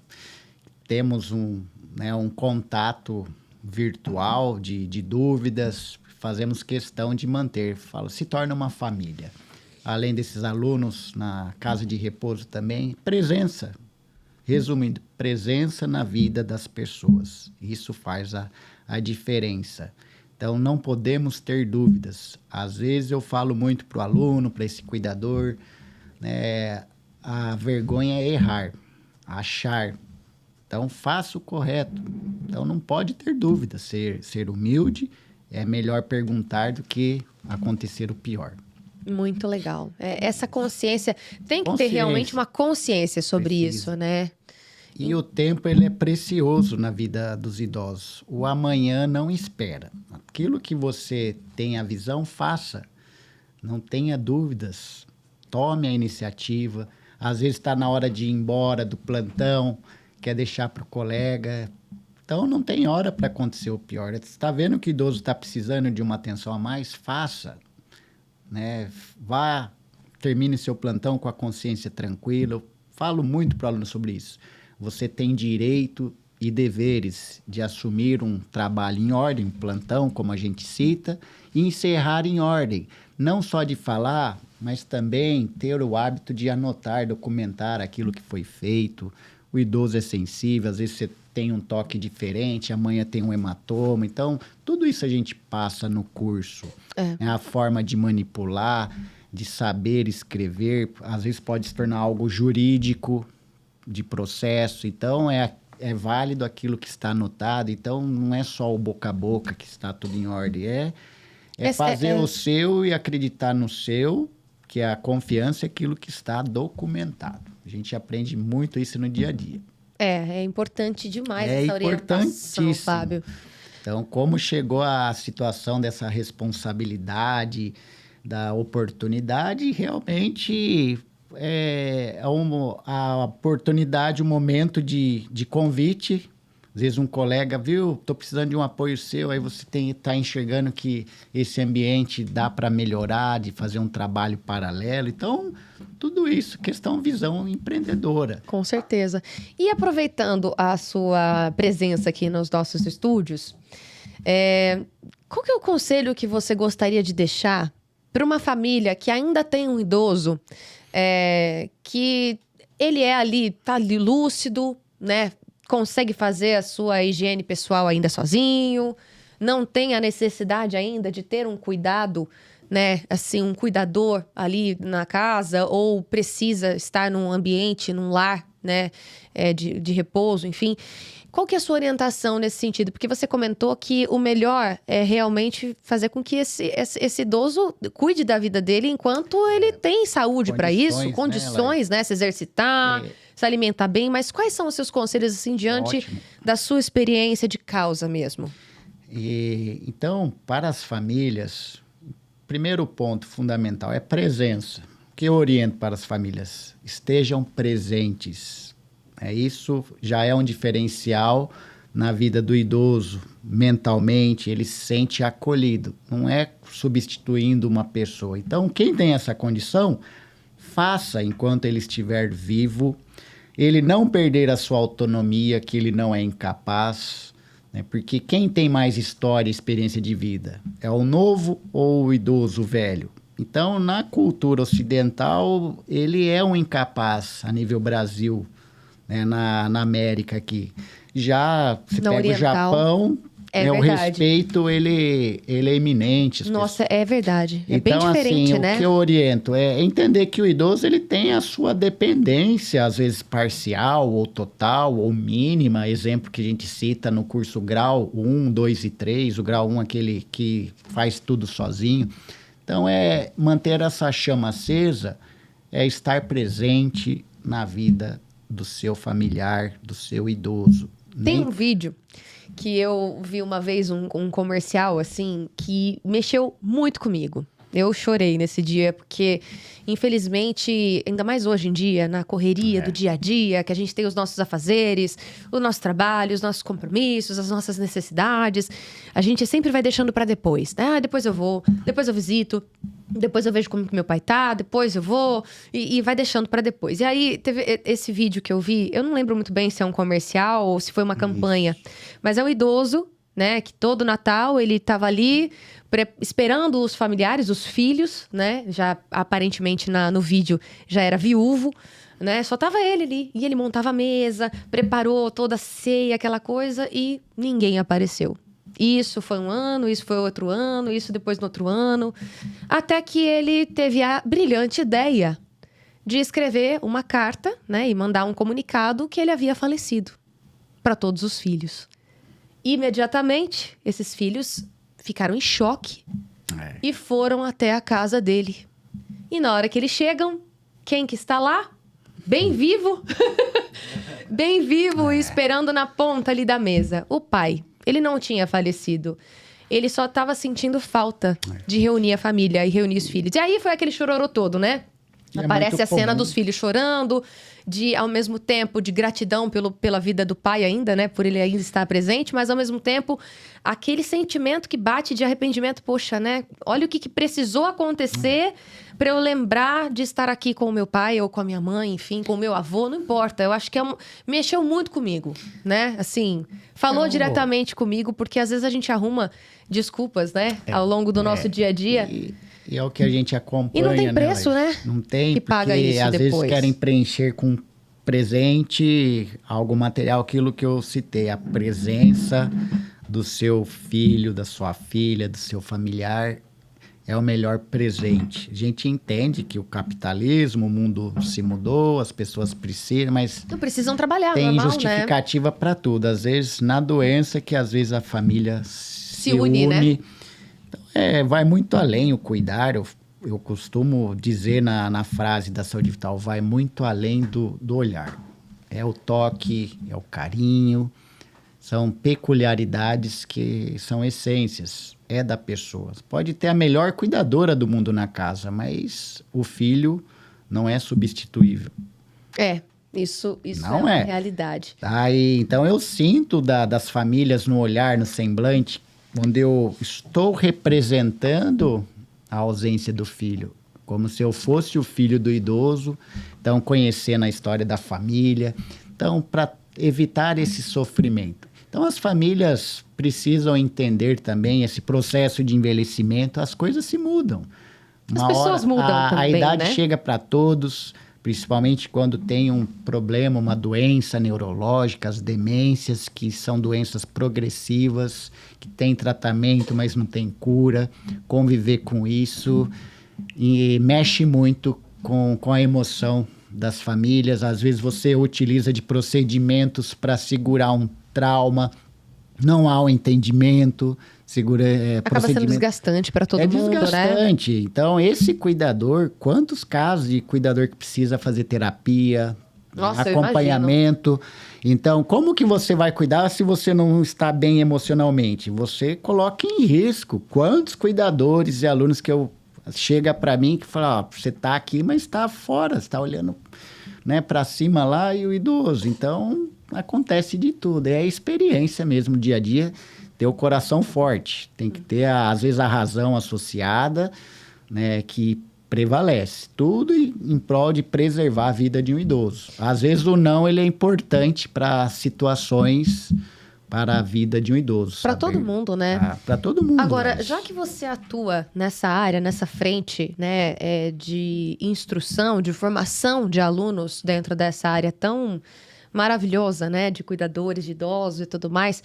Temos um contato virtual de dúvidas, fazemos questão de manter, se torna uma família. Além desses alunos na casa de repouso também, presença. Resumindo, presença na vida das pessoas. Isso faz a diferença. Então, não podemos ter dúvidas. Às vezes, eu falo muito para o aluno, para esse cuidador, né? A vergonha é errar, achar. Então, faça o correto. Então, não pode ter dúvida. Ser humilde é melhor perguntar do que acontecer o pior. Muito legal. Essa consciência, tem que ter realmente uma consciência sobre isso, né? E o tempo, ele é precioso na vida dos idosos. O amanhã não espera. Aquilo que você tem a visão, faça. Não tenha dúvidas. Tome a iniciativa. Às vezes está na hora de ir embora do plantão, quer deixar para o colega. Então, não tem hora para acontecer o pior. Você está vendo que o idoso está precisando de uma atenção a mais? Faça. Né? Vá, termine seu plantão com a consciência tranquila. Eu falo muito para o aluno sobre isso. Você tem direito e deveres de assumir um trabalho em ordem, plantão, como a gente cita, e encerrar em ordem. Não só de falar, mas também ter o hábito de anotar, documentar aquilo que foi feito. O idoso é sensível, às vezes você tem um toque diferente, amanhã tem um hematoma. Então, tudo isso a gente passa no curso. É a forma de manipular, de saber escrever. Às vezes pode se tornar algo jurídico, de processo. Então, é válido aquilo que está anotado. Então, não é só o boca a boca que está tudo em ordem. É fazer o seu e acreditar no seu, que a confiança é aquilo que está documentado. A gente aprende muito isso no dia a dia. É importante demais É essa orientação, importantíssimo. Fábio. Então, como chegou a situação dessa responsabilidade, da oportunidade, realmente a oportunidade, o momento de convite. Às vezes um colega, viu, estou precisando de um apoio seu, aí você está enxergando que esse ambiente dá para melhorar, de fazer um trabalho paralelo. Então, tudo isso, visão empreendedora. Com certeza. E aproveitando a sua presença aqui nos nossos estúdios, qual que é o conselho que você gostaria de deixar para uma família que ainda tem um idoso, que ele tá ali lúcido, né? Consegue fazer a sua higiene pessoal ainda sozinho, não tem a necessidade ainda de ter um cuidado, né, assim, um cuidador ali na casa, ou precisa estar num ambiente, num lar, né, de repouso, enfim. Qual que é a sua orientação nesse sentido? Porque você comentou que o melhor é realmente fazer com que esse idoso cuide da vida dele enquanto ele tem saúde para isso, condições, né, se exercitar, se alimentar bem. Mas quais são os seus conselhos, assim, diante da sua experiência de causa mesmo? Então, para as famílias, o primeiro ponto fundamental é presença. O que eu oriento para as famílias? Estejam presentes. Isso já é um diferencial na vida do idoso, mentalmente, ele se sente acolhido, não é substituindo uma pessoa. Então, quem tem essa condição, faça enquanto ele estiver vivo, ele não perder a sua autonomia, que ele não é incapaz, né? Porque quem tem mais história e experiência de vida? É o novo ou o idoso velho? Então, na cultura ocidental, ele é um incapaz a nível Brasil, né, na América aqui. Já se pega oriental, o Japão, o respeito ele é iminente. Nossa, é verdade. É então, bem diferente, assim, né? O que eu oriento é entender que o idoso ele tem a sua dependência, às vezes parcial ou total ou mínima. Exemplo que a gente cita no curso grau 1, 2 e 3. O grau 1 é aquele que faz tudo sozinho. Então, manter essa chama acesa, é estar presente na vida do seu familiar, do seu idoso. Tem um vídeo que eu vi uma vez, um comercial, assim, que mexeu muito comigo. Eu chorei nesse dia, porque, infelizmente, ainda mais hoje em dia, na correria do dia a dia, que a gente tem os nossos afazeres, o nosso trabalho, os nossos compromissos, as nossas necessidades, a gente sempre vai deixando para depois, né? Depois eu vou, depois eu visito, depois eu vejo como que meu pai tá, depois eu vou, e vai deixando para depois. E aí, teve esse vídeo que eu vi, eu não lembro muito bem se é um comercial ou se foi uma campanha, mas é um idoso, né, que todo Natal ele tava ali esperando os familiares, os filhos, né, já aparentemente no vídeo já era viúvo, né, só tava ele ali, e ele montava a mesa, preparou toda a ceia, aquela coisa, e ninguém apareceu. Isso foi um ano, isso foi outro ano, isso depois no outro ano, até que ele teve a brilhante ideia de escrever uma carta, né, e mandar um comunicado que ele havia falecido para todos os filhos. Imediatamente, esses filhos ficaram em choque e foram até a casa dele. E na hora que eles chegam, quem que está lá? Bem vivo. Bem vivo e esperando na ponta ali da mesa. O pai. Ele não tinha falecido. Ele só estava sentindo falta de reunir a família e reunir os filhos. E aí foi aquele chororô todo, né? Aparece a cena dos filhos chorando, ao mesmo tempo de gratidão pela vida do pai ainda, né? Por ele ainda estar presente, mas ao mesmo tempo aquele sentimento que bate de arrependimento. Poxa, né? Olha o que precisou acontecer para eu lembrar de estar aqui com o meu pai ou com a minha mãe, enfim, com o meu avô, não importa. Eu acho que mexeu muito comigo, né? Assim, falou diretamente comigo, porque às vezes a gente arruma desculpas, né? Ao longo do nosso dia a dia. E é o que a gente acompanha, e não tem preço, né? Não tem, que paga porque isso às depois. Vezes querem preencher com presente, algo material, aquilo que eu citei, a presença do seu filho, da sua filha, do seu familiar, é o melhor presente. A gente entende que o capitalismo, o mundo se mudou, as pessoas precisam, mas... Não precisam trabalhar, tem normal, justificativa para tudo. Às vezes, na doença, que às vezes a família se une, né? Vai muito além o cuidar. Eu costumo dizer na frase da saúde vital, vai muito além do olhar. é o toque, é o carinho, são peculiaridades que são essências, é da pessoa. Pode ter a melhor cuidadora do mundo na casa, mas o filho não é substituível. Isso Não é uma realidade. Então eu sinto das famílias no olhar, no semblante, onde eu estou representando a ausência do filho, como se eu fosse o filho do idoso, então conhecendo a história da família, então para evitar esse sofrimento. Então as famílias precisam entender também esse processo de envelhecimento, as coisas se mudam. As pessoas mudam também, a idade né? chega para todos, principalmente quando tem um problema, uma doença neurológica, as demências, que são doenças progressivas, que têm tratamento, mas não tem cura. Conviver com isso e mexe muito com a emoção das famílias. Às vezes você utiliza de procedimentos para segurar um trauma, não há o entendimento, Acaba sendo desgastante para todo mundo, né? É desgastante. Então, esse cuidador, quantos casos de cuidador que precisa fazer terapia, Nossa, acompanhamento. Então, como que você vai cuidar se você não está bem emocionalmente? Você coloca em risco. Quantos cuidadores e alunos chega para mim que fala, você está aqui, mas está fora, você está olhando, né, para cima lá e o idoso. Então, acontece de tudo. É a experiência mesmo, dia a dia. Ter o coração forte, tem que ter, às vezes, a razão associada, né, que prevalece. Tudo em prol de preservar a vida de um idoso. Às vezes, o não ele é importante para situações, para a vida de um idoso. Para todo mundo, né? Para todo mundo. Agora, já que você atua nessa área, nessa frente, né, de instrução, de formação de alunos dentro dessa área tão maravilhosa, né, de cuidadores de idosos e tudo mais.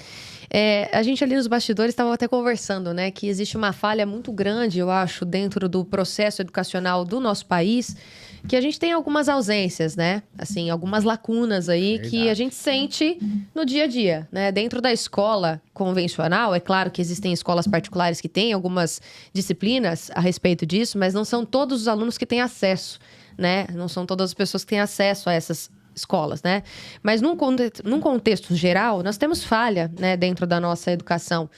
A gente ali nos bastidores estava até conversando, né, que existe uma falha muito grande, eu acho, dentro do processo educacional do nosso país, que a gente tem algumas ausências, né, assim, algumas lacunas aí. Verdade. Que a gente sente no dia a dia, né, dentro da escola convencional. É claro que existem escolas particulares que têm algumas disciplinas a respeito disso, mas não são todos os alunos que têm acesso, né, não são todas as pessoas que têm acesso a essas escolas, né? Mas num contexto geral, nós temos falha, né, dentro da nossa educação.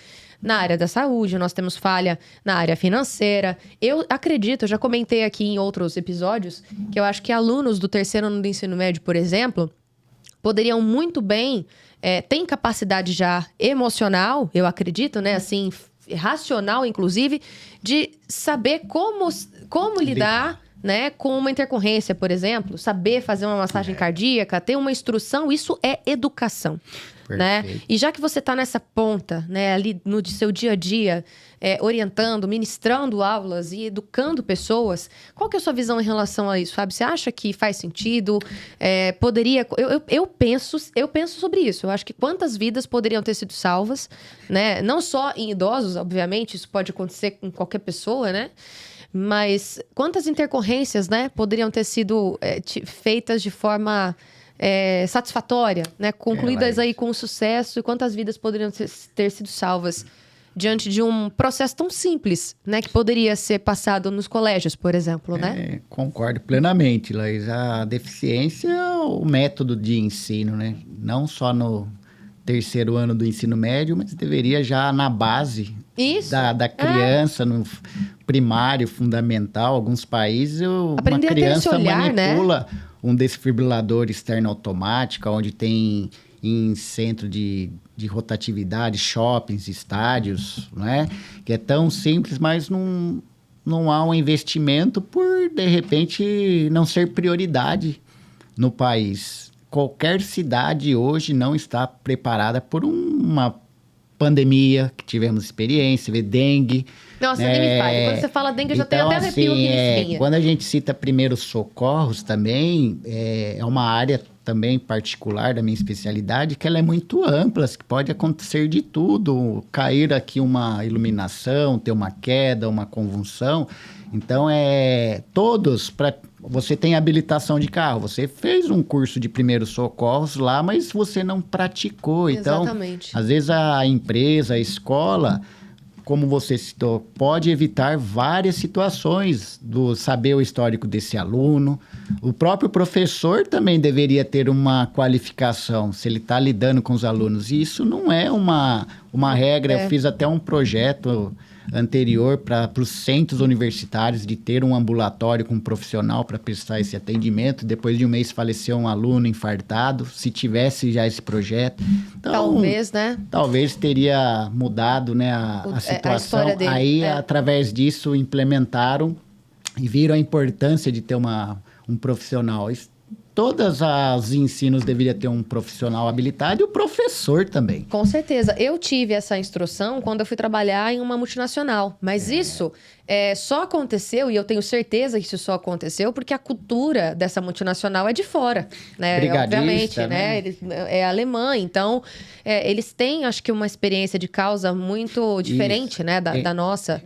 Na área da saúde, nós temos falha na área financeira. Eu acredito, eu já comentei aqui em outros episódios, que eu acho que alunos do terceiro ano do ensino médio, por exemplo, poderiam muito bem, têm capacidade já emocional, eu acredito, né, assim, racional, inclusive, de saber como lidar, né, com uma intercorrência, por exemplo, saber fazer uma massagem cardíaca, ter uma instrução, isso é educação, né? E já que você está nessa ponta, né, ali no seu dia a dia, orientando, ministrando aulas e educando pessoas, qual que é a sua visão em relação a isso, Fábio? Você acha que faz sentido? Poderia... Eu penso sobre isso. Eu acho que quantas vidas poderiam ter sido salvas, né? Não só em idosos, obviamente, isso pode acontecer com qualquer pessoa, né? Mas quantas intercorrências, né, poderiam ter sido feitas de forma satisfatória, né, concluídas aí com sucesso, e quantas vidas poderiam ter sido salvas diante de um processo tão simples, né, que poderia ser passado nos colégios, por exemplo, né? Concordo plenamente, Laís. A deficiência é o método de ensino, né? Não só no terceiro ano do ensino médio, mas deveria já na base da criança, no primário, fundamental. Alguns países, uma criança manipula, né, um desfibrilador externo automático, onde tem em centro de rotatividade, shoppings, estádios, né? Que é tão simples, mas não há um investimento por, de repente, não ser prioridade no país. Qualquer cidade hoje não está preparada por uma pandemia, que tivemos experiência, dengue. Nossa, nem me fale. Quando você fala dengue, eu já tenho até arrepio aqui na espinha. Quando a gente cita primeiros socorros também, é uma área também particular da minha especialidade, que ela é muito ampla, que pode acontecer de tudo. Cair aqui uma iluminação, ter uma queda, uma convulsão. Então, você tem habilitação de carro, você fez um curso de primeiros socorros lá, mas você não praticou. Então, exatamente, às vezes a empresa, a escola como você citou, pode evitar várias situações do saber o histórico desse aluno. O próprio professor também deveria ter uma qualificação, se ele está lidando com os alunos. E isso não é uma regra. Eu fiz até um projeto anterior para os centros universitários de ter um ambulatório com um profissional para prestar esse atendimento. Depois de um mês faleceu um aluno infartado. Se tivesse já esse projeto... Então, talvez, né? Talvez teria mudado, né, a situação. A história dele. Aí, através disso, implementaram e viram a importância de ter um profissional. Todos os ensinos deveriam ter um profissional habilitado e o professor também. Com certeza. Eu tive essa instrução quando eu fui trabalhar em uma multinacional. Mas isso só aconteceu, e eu tenho certeza que isso só aconteceu, porque a cultura dessa multinacional é de fora, né? Brigadista, obviamente, né? É alemã. Então, eles têm, acho que, uma experiência de causa muito diferente, né? Da nossa.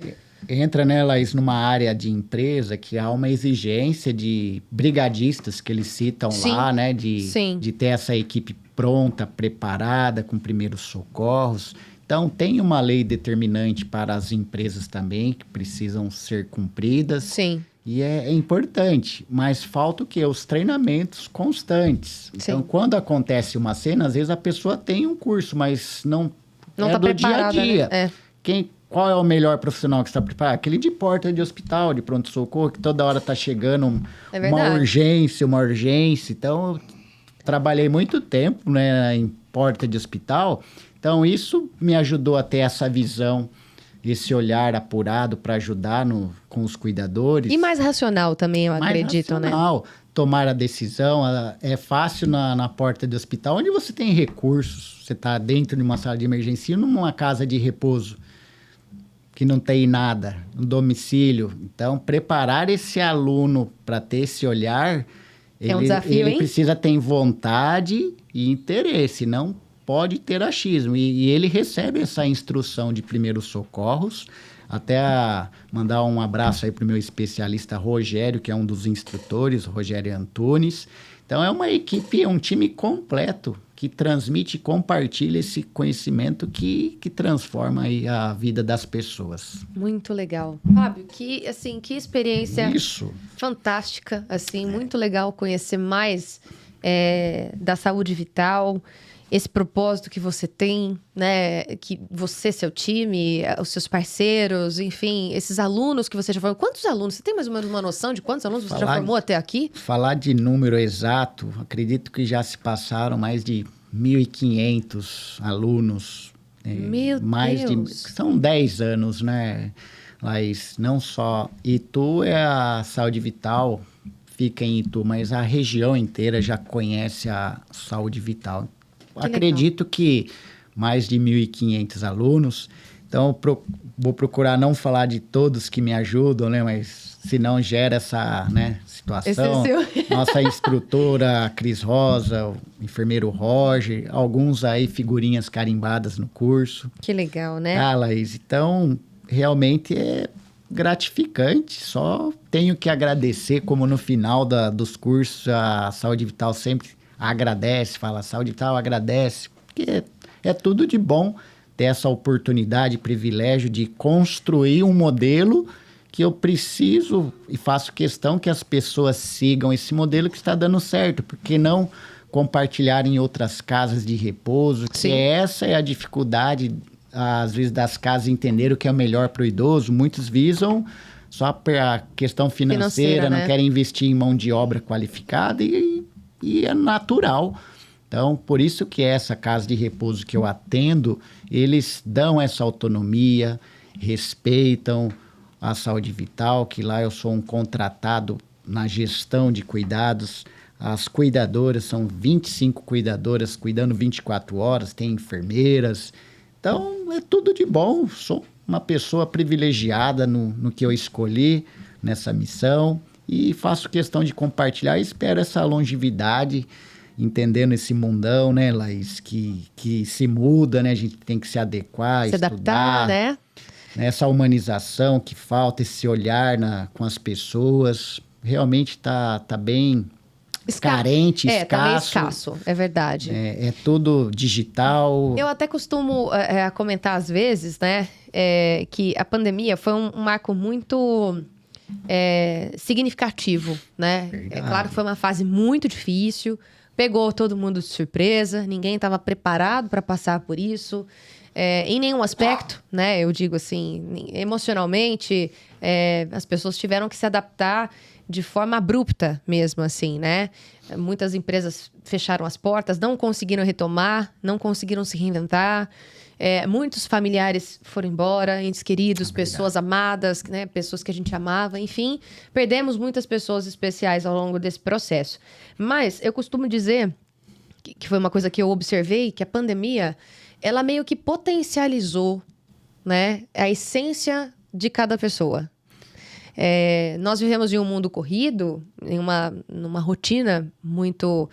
Entra, né, Laís, numa área de empresa que há uma exigência de brigadistas que eles citam lá, né? De ter essa equipe pronta, preparada, com primeiros socorros. Então, tem uma lei determinante para as empresas também, que precisam ser cumpridas. Sim. E é importante, mas falta o quê? Os treinamentos constantes. Então, quando acontece uma cena, às vezes a pessoa tem um curso, mas não é tá do dia a dia. Né? Qual é o melhor profissional que está preparado? Aquele de porta de hospital, de pronto-socorro, que toda hora está chegando uma urgência. Então, eu trabalhei muito tempo, né, em porta de hospital. Então, isso me ajudou a ter essa visão, esse olhar apurado para ajudar com os cuidadores. E mais racional também, eu acredito, né? Tomar a decisão. É fácil na porta de hospital, onde você tem recursos. Você está dentro de uma sala de emergência, numa casa de repouso, que não tem nada, um domicílio. Então, preparar esse aluno para ter esse olhar, é um desafio, ele precisa ter vontade e interesse, não pode ter achismo. E ele recebe essa instrução de primeiros socorros. Até mandar um abraço aí para o meu especialista Rogério, que é um dos instrutores, Rogério Antunes. Então, é uma equipe, um time completo que transmite e compartilha esse conhecimento que transforma aí a vida das pessoas. Muito legal. Fábio, que experiência fantástica, muito legal conhecer mais da saúde vital, esse propósito que você tem, né? Que você, seu time, os seus parceiros, enfim, esses alunos que você já formou. Quantos alunos? Você tem mais ou menos uma noção de quantos alunos você já formou até aqui? Falar de número exato, acredito que já se passaram mais de 1.500 alunos. Meu Deus! São 10 anos, né, Laís? Não só Itu é a saúde vital, fica em Itu, mas a região inteira já conhece a saúde vital. Acredito que mais de 1.500 alunos. Então, vou procurar não falar de todos que me ajudam, né? Mas senão gera essa, né, situação. Nossa instrutora Cris Rosa, o enfermeiro Roger, alguns aí figurinhas carimbadas no curso. Que legal, né? Laís, então realmente é gratificante. Só tenho que agradecer, como no final dos cursos a Saúde Vital sempre agradece, fala Saúde Vital agradece, porque é tudo de bom ter essa oportunidade, privilégio de construir um modelo que eu preciso e faço questão que as pessoas sigam esse modelo que está dando certo, porque não compartilhar em outras casas de repouso, que essa é a dificuldade, às vezes, das casas entenderem o que é o melhor para o idoso. Muitos visam só a questão financeira, não querem investir em mão de obra qualificada e é natural. Então, por isso que essa casa de repouso que eu atendo, eles dão essa autonomia, respeitam a saúde vital, que lá eu sou um contratado na gestão de cuidados. As cuidadoras, são 25 cuidadoras cuidando 24 horas, tem enfermeiras. Então, é tudo de bom. Sou uma pessoa privilegiada no que eu escolhi nessa missão e faço questão de compartilhar e espero essa longevidade, entendendo esse mundão, né, Laís, que se muda, né? A gente tem que se adequar, se adaptar, né? Essa humanização que falta, esse olhar com as pessoas, realmente tá bem carente, tá meio escasso. escasso, é verdade. É tudo digital. Eu até costumo comentar às vezes, né, que a pandemia foi um marco muito significativo, né? Verdade. É claro que foi uma fase muito difícil, pegou todo mundo de surpresa, ninguém estava preparado para passar por isso. Em nenhum aspecto, né? Eu digo assim, emocionalmente, as pessoas tiveram que se adaptar de forma abrupta mesmo, assim, né? Muitas empresas fecharam as portas, não conseguiram retomar, não conseguiram se reinventar. Muitos familiares foram embora, entes queridos, pessoas amadas, né? Pessoas que a gente amava, enfim. Perdemos muitas pessoas especiais ao longo desse processo. Mas eu costumo dizer, que foi uma coisa que eu observei, que a pandemia, ela meio que potencializou, né, a essência de cada pessoa. Nós vivemos em um mundo corrido, numa rotina muito...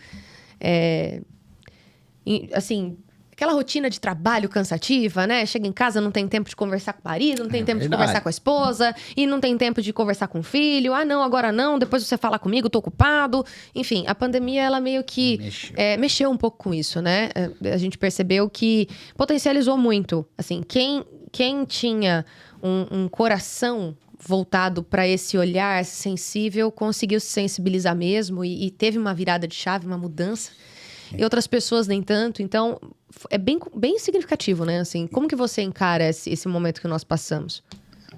assim, aquela rotina de trabalho cansativa, né? Chega em casa, não tem tempo de conversar com o marido, não tem tempo de conversar com a esposa, e não tem tempo de conversar com o filho. Ah, não, agora não, depois você fala comigo, tô ocupado. Enfim, a pandemia, ela meio que mexeu um pouco com isso, né? A gente percebeu que potencializou muito. Assim, quem tinha um coração voltado para esse olhar sensível, conseguiu se sensibilizar mesmo e teve uma virada de chave, uma mudança. E outras pessoas nem tanto. Então, é bem significativo, né? Assim, como que você encara esse momento que nós passamos?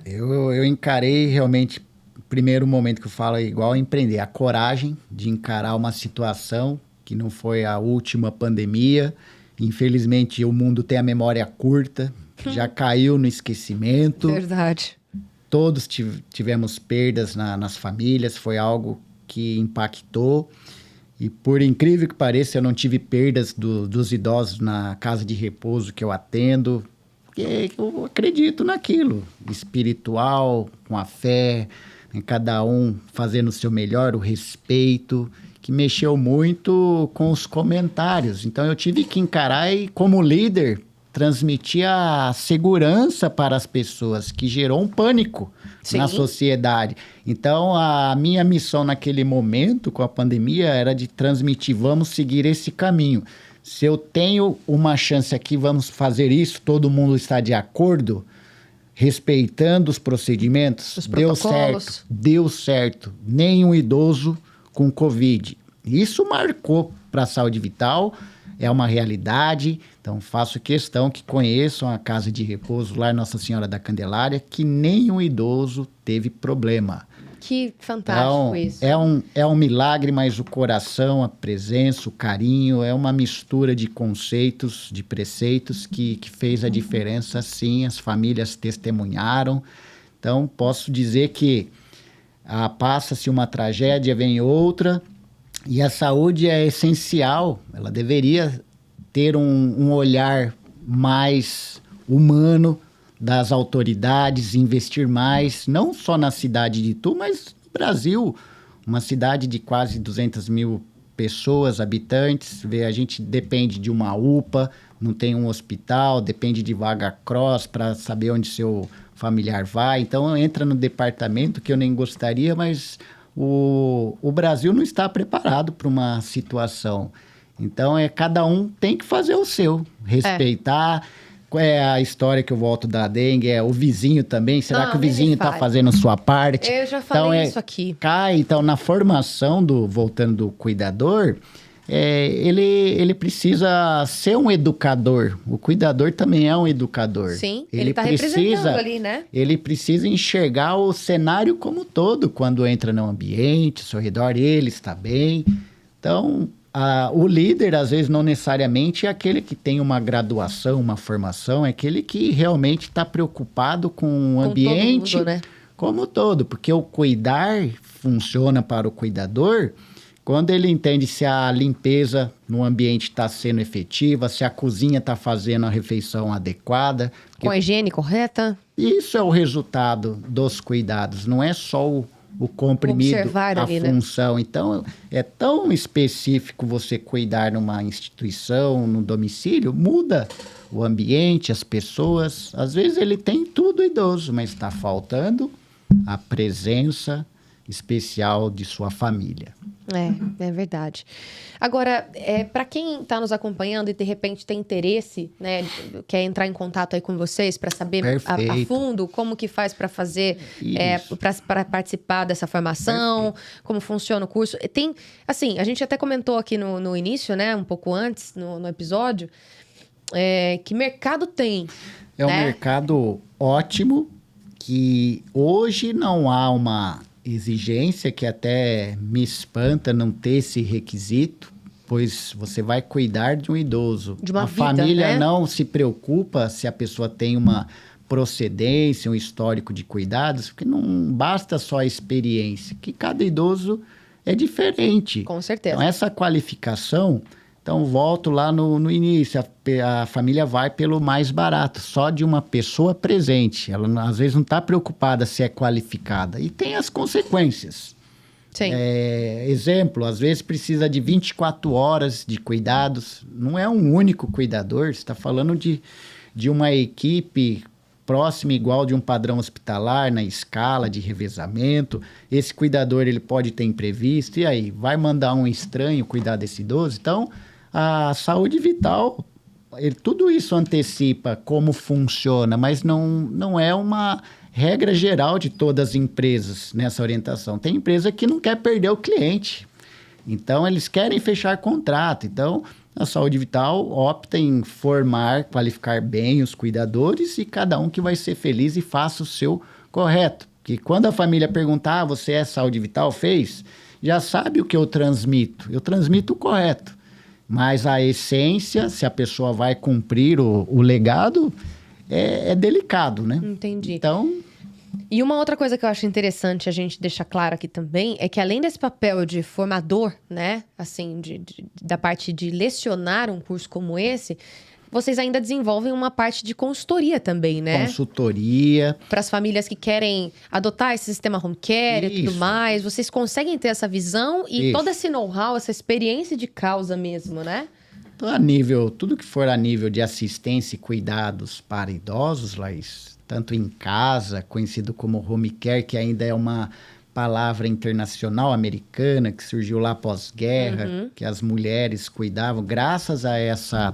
Eu encarei realmente, o primeiro momento que eu falo é igual a empreender, a coragem de encarar uma situação que não foi a última pandemia. Infelizmente, o mundo tem a memória curta, já caiu no esquecimento. Verdade. Todos tivemos perdas nas famílias, foi algo que impactou. E por incrível que pareça, eu não tive perdas dos idosos na casa de repouso que eu atendo, porque eu acredito naquilo, espiritual, com a fé, em cada um fazendo o seu melhor, o respeito, que mexeu muito com os comentários. Então eu tive que encarar e, como líder, transmitir a segurança para as pessoas, que gerou um pânico na sociedade. Então, a minha missão naquele momento, com a pandemia, era de transmitir, vamos seguir esse caminho. Se eu tenho uma chance aqui, vamos fazer isso, todo mundo está de acordo, respeitando os procedimentos, deu certo. Nenhum idoso com Covid. Isso marcou para a saúde vital, é uma realidade. Então, faço questão que conheçam a casa de repouso lá em Nossa Senhora da Candelária, que nenhum idoso teve problema. Que fantástico isso. É um milagre, mas o coração, a presença, o carinho, é uma mistura de conceitos, de preceitos que fez a diferença, sim. As famílias testemunharam. Então, posso dizer que passa-se uma tragédia, vem outra, e a saúde é essencial. Ela deveria ter um olhar mais humano das autoridades, investir mais, não só na cidade de Itu, mas no Brasil, uma cidade de quase 200 mil pessoas, habitantes. A gente depende de uma UPA, não tem um hospital, depende de vaga cross para saber onde seu familiar vai. Então, entra no departamento que eu nem gostaria, mas o Brasil não está preparado para uma situação. Então, cada um tem que fazer o seu, respeitar. É a história que eu volto da dengue, o vizinho também. Será que o vizinho está fazendo a sua parte? Eu já falei isso aqui. Então, na formação voltando do cuidador, ele precisa ser um educador. O cuidador também é um educador. Sim, ele está representando ali, né? Ele precisa enxergar o cenário como um todo. Quando entra no ambiente, ao seu redor, ele está bem. Então, o líder, às vezes, não necessariamente é aquele que tem uma graduação, uma formação, é aquele que realmente está preocupado com o ambiente, todo mundo, né? Como todo, porque o cuidar funciona para o cuidador quando ele entende se a limpeza no ambiente está sendo efetiva, se a cozinha está fazendo a refeição adequada. Com a higiene correta. Isso é o resultado dos cuidados, não é só o comprimido, a função. Né? Então, é tão específico você cuidar numa instituição, no domicílio, muda o ambiente, as pessoas. Às vezes ele tem tudo idoso, mas está faltando a presença especial de sua família. É verdade. Agora, para quem está nos acompanhando e de repente tem interesse, né, quer entrar em contato aí com vocês para saber a fundo como que faz para fazer, para participar dessa formação, como funciona o curso. Tem, assim, a gente até comentou aqui no início, né, um pouco antes, no episódio, que mercado tem. É um mercado ótimo, que hoje não há uma exigência, que até me espanta não ter esse requisito, pois você vai cuidar de um idoso. De uma a vida, família, né? Não se preocupa se a pessoa tem uma procedência, um histórico de cuidados, porque não basta só a experiência, que cada idoso é diferente. Com certeza. Então, essa qualificação... Então, volto lá no início, a família vai pelo mais barato, só de uma pessoa presente. Ela, às vezes, não está preocupada se é qualificada. E tem as consequências. Sim. Exemplo, às vezes precisa de 24 horas de cuidados. Não é um único cuidador, você está falando de uma equipe próxima, igual de um padrão hospitalar, na escala de revezamento. Esse cuidador, ele pode ter imprevisto. E aí, vai mandar um estranho cuidar desse idoso? Então... A saúde vital, tudo isso antecipa como funciona, mas não é uma regra geral de todas as empresas nessa orientação. Tem empresa que não quer perder o cliente, então eles querem fechar contrato. Então, a saúde vital opta em formar, qualificar bem os cuidadores e cada um que vai ser feliz e faça o seu correto. Porque quando a família perguntar, você é saúde vital, fez? Já sabe o que eu transmito o correto. Mas a essência, se a pessoa vai cumprir o legado, é delicado, né? Entendi. Então... E uma outra coisa que eu acho interessante a gente deixar claro aqui também é que além desse papel de formador, né? Assim, da parte de lecionar um curso como esse... Vocês ainda desenvolvem uma parte de consultoria também, né? Consultoria. Para as famílias que querem adotar esse sistema home care e tudo mais. Vocês conseguem ter essa visão e todo esse know-how, essa experiência de causa mesmo, né? Então, tudo que for a nível de assistência e cuidados para idosos, Laís, tanto em casa, conhecido como home care, que ainda é uma palavra internacional americana que surgiu lá pós-guerra, que as mulheres cuidavam. Graças a essa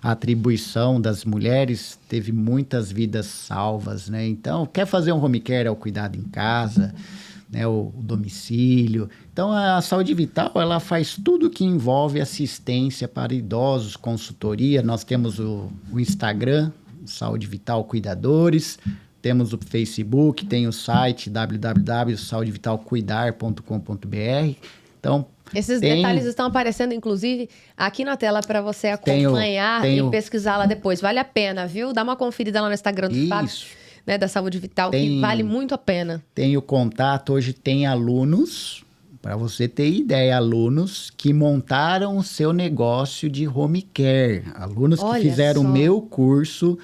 atribuição das mulheres, teve muitas vidas salvas, né? Então, quer fazer um home care, é o cuidado em casa, né? O domicílio. Então, a saúde vital, ela faz tudo que envolve assistência para idosos, consultoria. Nós temos o Instagram, Saúde Vital Cuidadores. Temos o Facebook, tem o site www.saudevitalcuidar.com.br. Então, esses detalhes estão aparecendo, inclusive, aqui na tela para você acompanhar e pesquisar lá depois. Vale a pena, viu? Dá uma conferida lá no Instagram do Fábio, né, da Saúde Vital, que vale muito a pena. Tem o contato, hoje tem alunos, para você ter ideia, alunos que montaram o seu negócio de home care. Alunos que fizeram o meu curso...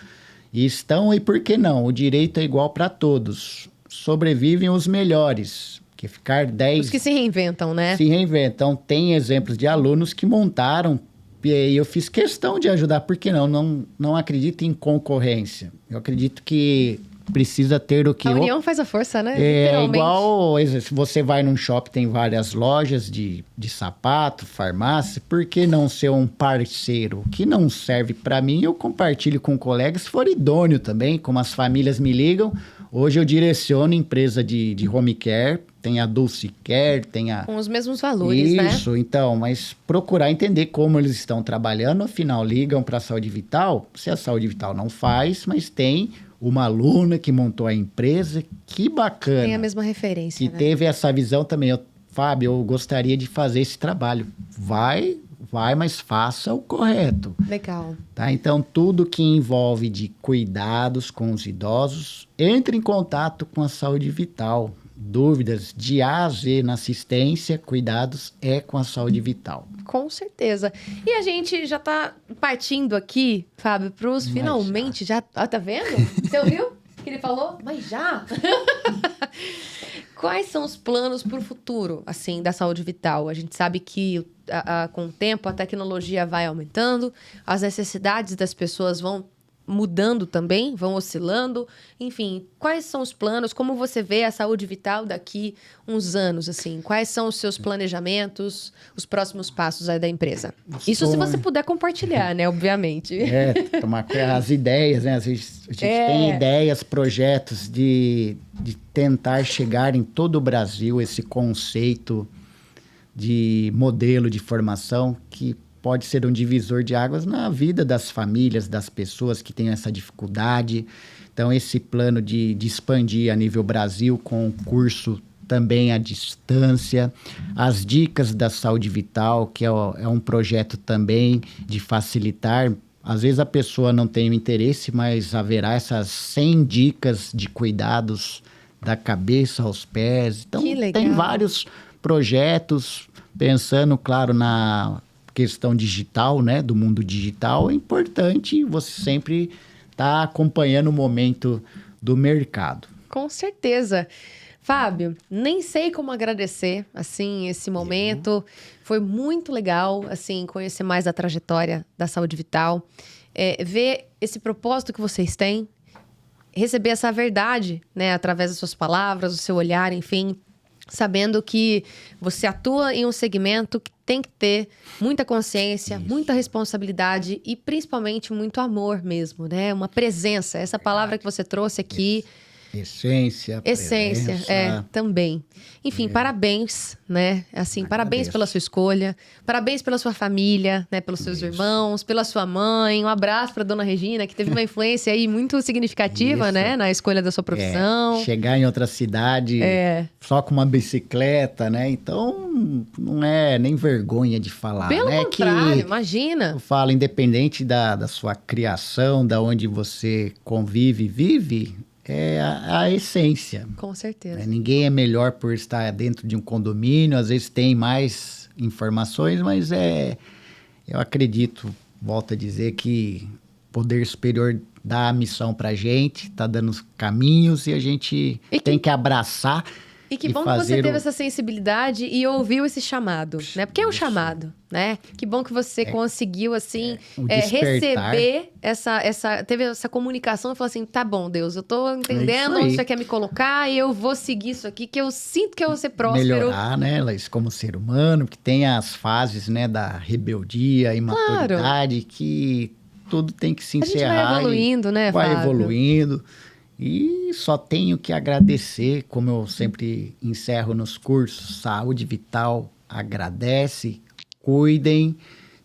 E estão, e por que não? O direito é igual para todos. Sobrevivem os melhores. Que ficar 10... Os que se reinventam, né? Se reinventam. Tem exemplos de alunos que montaram, e eu fiz questão de ajudar. Por que não? Não acredito em concorrência. Eu acredito que precisa ter o que... A união faz a força, né? É igual, se você vai num shopping, tem várias lojas de sapato, farmácia, por que não ser um parceiro? O que não serve para mim, eu compartilho com colegas, se for idôneo também, como as famílias me ligam. Hoje eu direciono empresa de home care, tem a Dulce Care, tem a... Com os mesmos valores, né? Isso, então, mas procurar entender como eles estão trabalhando, afinal, ligam para a Saúde Vital, se a Saúde Vital não faz, mas tem... Uma aluna que montou a empresa, que bacana. Tem a mesma referência, que teve essa visão também. Fábio, eu gostaria de fazer esse trabalho. Vai, mas faça o correto. Legal. Tá? Então, tudo que envolve de cuidados com os idosos, entre em contato com a Saúde Vital. Dúvidas de A a Z na assistência, cuidados, é com a Saúde Vital. Com certeza. E a gente já tá partindo aqui, Fábio, pros finalmente já... Tá vendo? Você ouviu o que ele falou? Mas já? Quais são os planos para o futuro, assim, da saúde vital? A gente sabe que com o tempo a tecnologia vai aumentando, as necessidades das pessoas vão mudando também, vão oscilando. Enfim, quais são os planos? Como você vê a saúde vital daqui uns anos, assim? Quais são os seus planejamentos, os próximos passos aí da empresa? Isso se você puder compartilhar, né? Obviamente. Tomar as ideias, né? Às vezes a gente tem ideias, projetos de tentar chegar em todo o Brasil esse conceito de modelo de formação que pode ser um divisor de águas na vida das famílias, das pessoas que têm essa dificuldade. Então, esse plano de expandir a nível Brasil com curso também à distância. As dicas da saúde vital, que é um projeto também de facilitar. Às vezes a pessoa não tem o interesse, mas haverá essas 100 dicas de cuidados da cabeça aos pés. Então, tem vários projetos, pensando, claro, na questão digital, né, do mundo digital. É importante você sempre estar acompanhando o momento do mercado. Com certeza. Fábio, nem sei como agradecer, assim, esse momento. Foi muito legal, assim, conhecer mais da trajetória da saúde vital, ver esse propósito que vocês têm, receber essa verdade, né, através das suas palavras, do seu olhar, enfim, sabendo que você atua em um segmento que tem que ter muita consciência, muita responsabilidade e principalmente muito amor mesmo, né? Uma presença, essa palavra que você trouxe aqui. Essência, presença. Também. Enfim, parabéns, né? Assim, parabéns pela sua escolha, parabéns pela sua família, né? Pelos seus irmãos, pela sua mãe. Um abraço para dona Regina, que teve uma influência aí muito significativa, né? Na escolha da sua profissão. Chegar em outra cidade só com uma bicicleta, né? Então, não é nem vergonha de falar, pelo né? contrário, imagina. Eu falo, independente da sua criação, da onde você convive, vive, é a essência. Com certeza. Ninguém é melhor por estar dentro de um condomínio, às vezes tem mais informações, mas eu acredito, volto a dizer, que o poder superior dá a missão pra gente, tá dando os caminhos e a gente tem que abraçar. E que bom que você teve essa sensibilidade e ouviu esse chamado, né? Porque é um chamado, né? Que bom que você conseguiu, assim, receber teve essa comunicação e falou assim, tá bom, Deus, eu tô entendendo onde você quer me colocar e eu vou seguir isso aqui, que eu sinto que eu vou ser próspero. Melhorar, né, Laís, como ser humano, que tem as fases, né, da rebeldia, imaturidade, que tudo tem que se encerrar. A gente vai evoluindo, né, Fábio? Vai evoluindo. E só tenho que agradecer, como eu sempre encerro nos cursos, Saúde Vital agradece, cuidem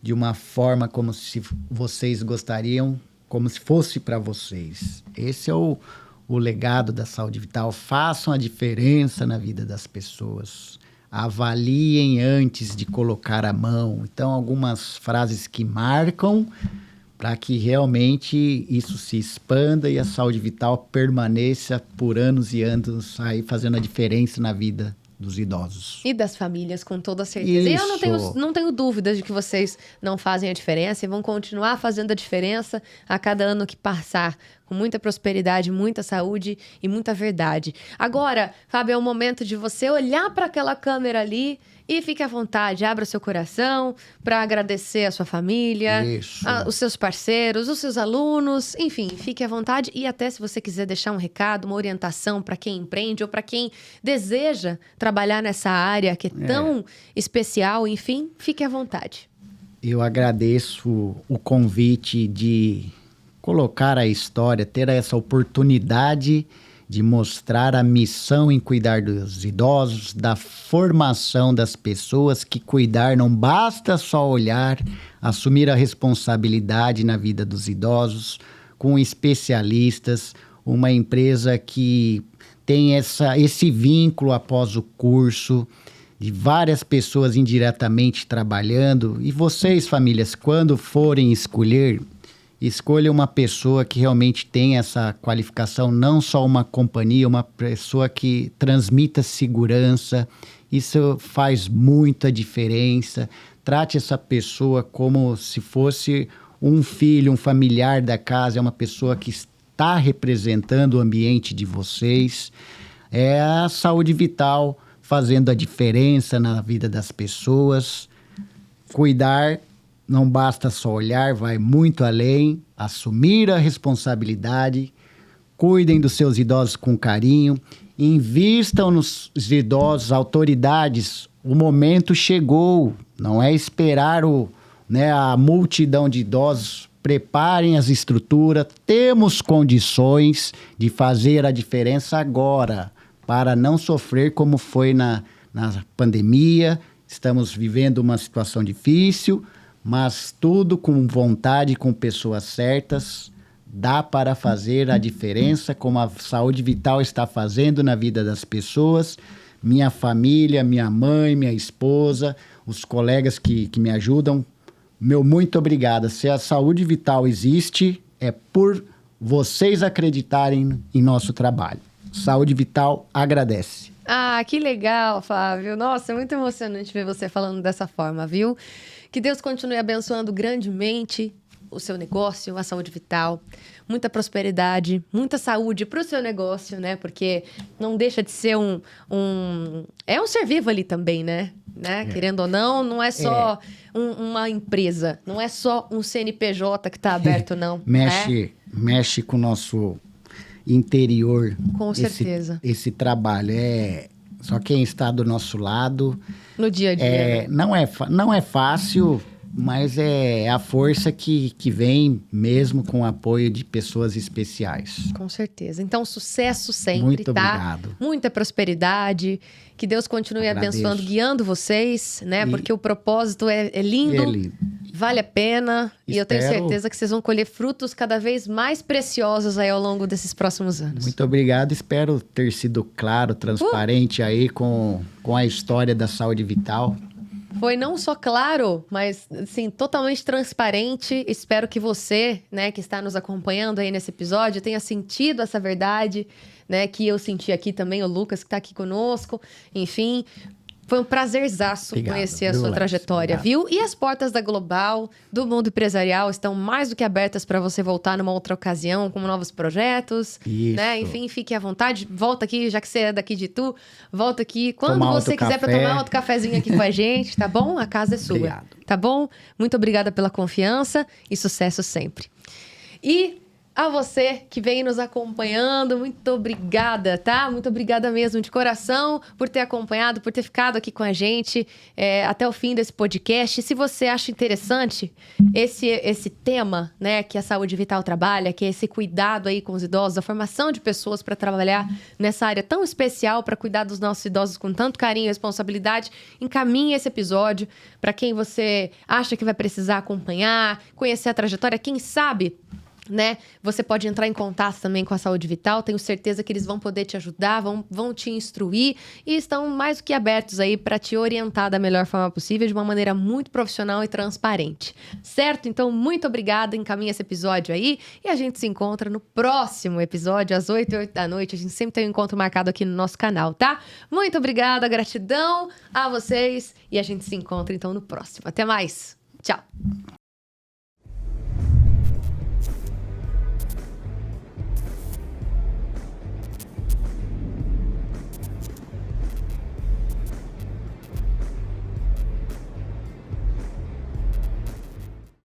de uma forma como se vocês gostariam, como se fosse para vocês. Esse é o legado da Saúde Vital. Façam a diferença na vida das pessoas. Avaliem antes de colocar a mão. Então, algumas frases que marcam, para que realmente isso se expanda e a saúde vital permaneça por anos e anos aí fazendo a diferença na vida dos idosos. E das famílias, com toda certeza. E eu não tenho dúvidas de que vocês não fazem a diferença e vão continuar fazendo a diferença a cada ano que passar, com muita prosperidade, muita saúde e muita verdade. Agora, Fábio, é o momento de você olhar para aquela câmera ali e fique à vontade, abra seu coração para agradecer a sua família, os seus parceiros, os seus alunos, enfim, fique à vontade. E até se você quiser deixar um recado, uma orientação para quem empreende ou para quem deseja trabalhar nessa área que é tão especial, enfim, fique à vontade. Eu agradeço o convite de colocar a história, ter essa oportunidade de mostrar a missão em cuidar dos idosos, da formação das pessoas, que cuidar não basta só olhar, assumir a responsabilidade na vida dos idosos, com especialistas, uma empresa que tem esse vínculo após o curso, de várias pessoas indiretamente trabalhando. E vocês, famílias, quando forem escolher, escolha uma pessoa que realmente tem essa qualificação, não só uma companhia, uma pessoa que transmita segurança. Isso faz muita diferença. Trate essa pessoa como se fosse um filho, um familiar da casa, é uma pessoa que está representando o ambiente de vocês. É a saúde vital fazendo a diferença na vida das pessoas. Cuidar não basta só olhar, vai muito além, assumir a responsabilidade, cuidem dos seus idosos com carinho, invistam nos idosos, autoridades, o momento chegou, não é esperar a multidão de idosos, preparem as estruturas, temos condições de fazer a diferença agora, para não sofrer como foi na pandemia. Estamos vivendo uma situação difícil, mas tudo com vontade, com pessoas certas, dá para fazer a diferença, como a Saúde Vital está fazendo na vida das pessoas. Minha família, minha mãe, minha esposa, os colegas que me ajudam, meu muito obrigado. Se a Saúde Vital existe, é por vocês acreditarem em nosso trabalho. Saúde Vital agradece. Ah, que legal, Flávio. Nossa, é muito emocionante ver você falando dessa forma, viu? Que Deus continue abençoando grandemente o seu negócio, a Saúde Vital. Muita prosperidade, muita saúde para o seu negócio, né? Porque não deixa de ser é um ser vivo ali também, né? Querendo ou não, não é só uma empresa, não é só um CNPJ que está aberto, não. Mexe com o nosso interior. Com certeza. Esse trabalho só quem está do nosso lado. No dia a dia. Né? Não é fácil, mas é a força que vem mesmo com o apoio de pessoas especiais. Com certeza. Então, sucesso sempre, muito tá? Obrigado. Muita prosperidade. Que Deus continue abençoando, guiando vocês, né? Porque o propósito é lindo. É lindo. Vale a pena. E eu tenho certeza que vocês vão colher frutos cada vez mais preciosos aí ao longo desses próximos anos. Muito obrigado. Espero ter sido claro, transparente aí com a história da Saúde Vital. Foi não só claro, mas assim, totalmente transparente. Espero que você, né, que está nos acompanhando aí nesse episódio, tenha sentido essa verdade, né, que eu senti aqui também, o Lucas que está aqui conosco. Enfim, foi um prazerzaço conhecer a sua trajetória, viu? E as portas da Global, do mundo empresarial, estão mais do que abertas para você voltar numa outra ocasião com novos projetos. Isso. Né? Enfim, fique à vontade. Volta aqui, já que você é daqui de Itu, volta aqui. Quando você quiser para tomar outro cafezinho aqui com a gente, tá bom? A casa é sua. Obrigado. Tá bom? Muito obrigada pela confiança e sucesso sempre. E a você que vem nos acompanhando, muito obrigada, tá? Muito obrigada mesmo, de coração, por ter acompanhado, por ter ficado aqui com a gente até o fim desse podcast. Se você acha interessante esse tema, né, que a Saúde Vital trabalha, que é esse cuidado aí com os idosos, a formação de pessoas para trabalhar nessa área tão especial, para cuidar dos nossos idosos com tanto carinho e responsabilidade, encaminhe esse episódio para quem você acha que vai precisar acompanhar, conhecer a trajetória, quem sabe, né? Você pode entrar em contato também com a Saúde Vital, tenho certeza que eles vão poder te ajudar, vão te instruir e estão mais do que abertos aí para te orientar da melhor forma possível, de uma maneira muito profissional e transparente, certo? Então, muito obrigada, encaminha esse episódio aí e a gente se encontra no próximo episódio, às 8h08 da noite, a gente sempre tem um encontro marcado aqui no nosso canal, tá? Muito obrigada, gratidão a vocês e a gente se encontra então no próximo. Até mais, tchau!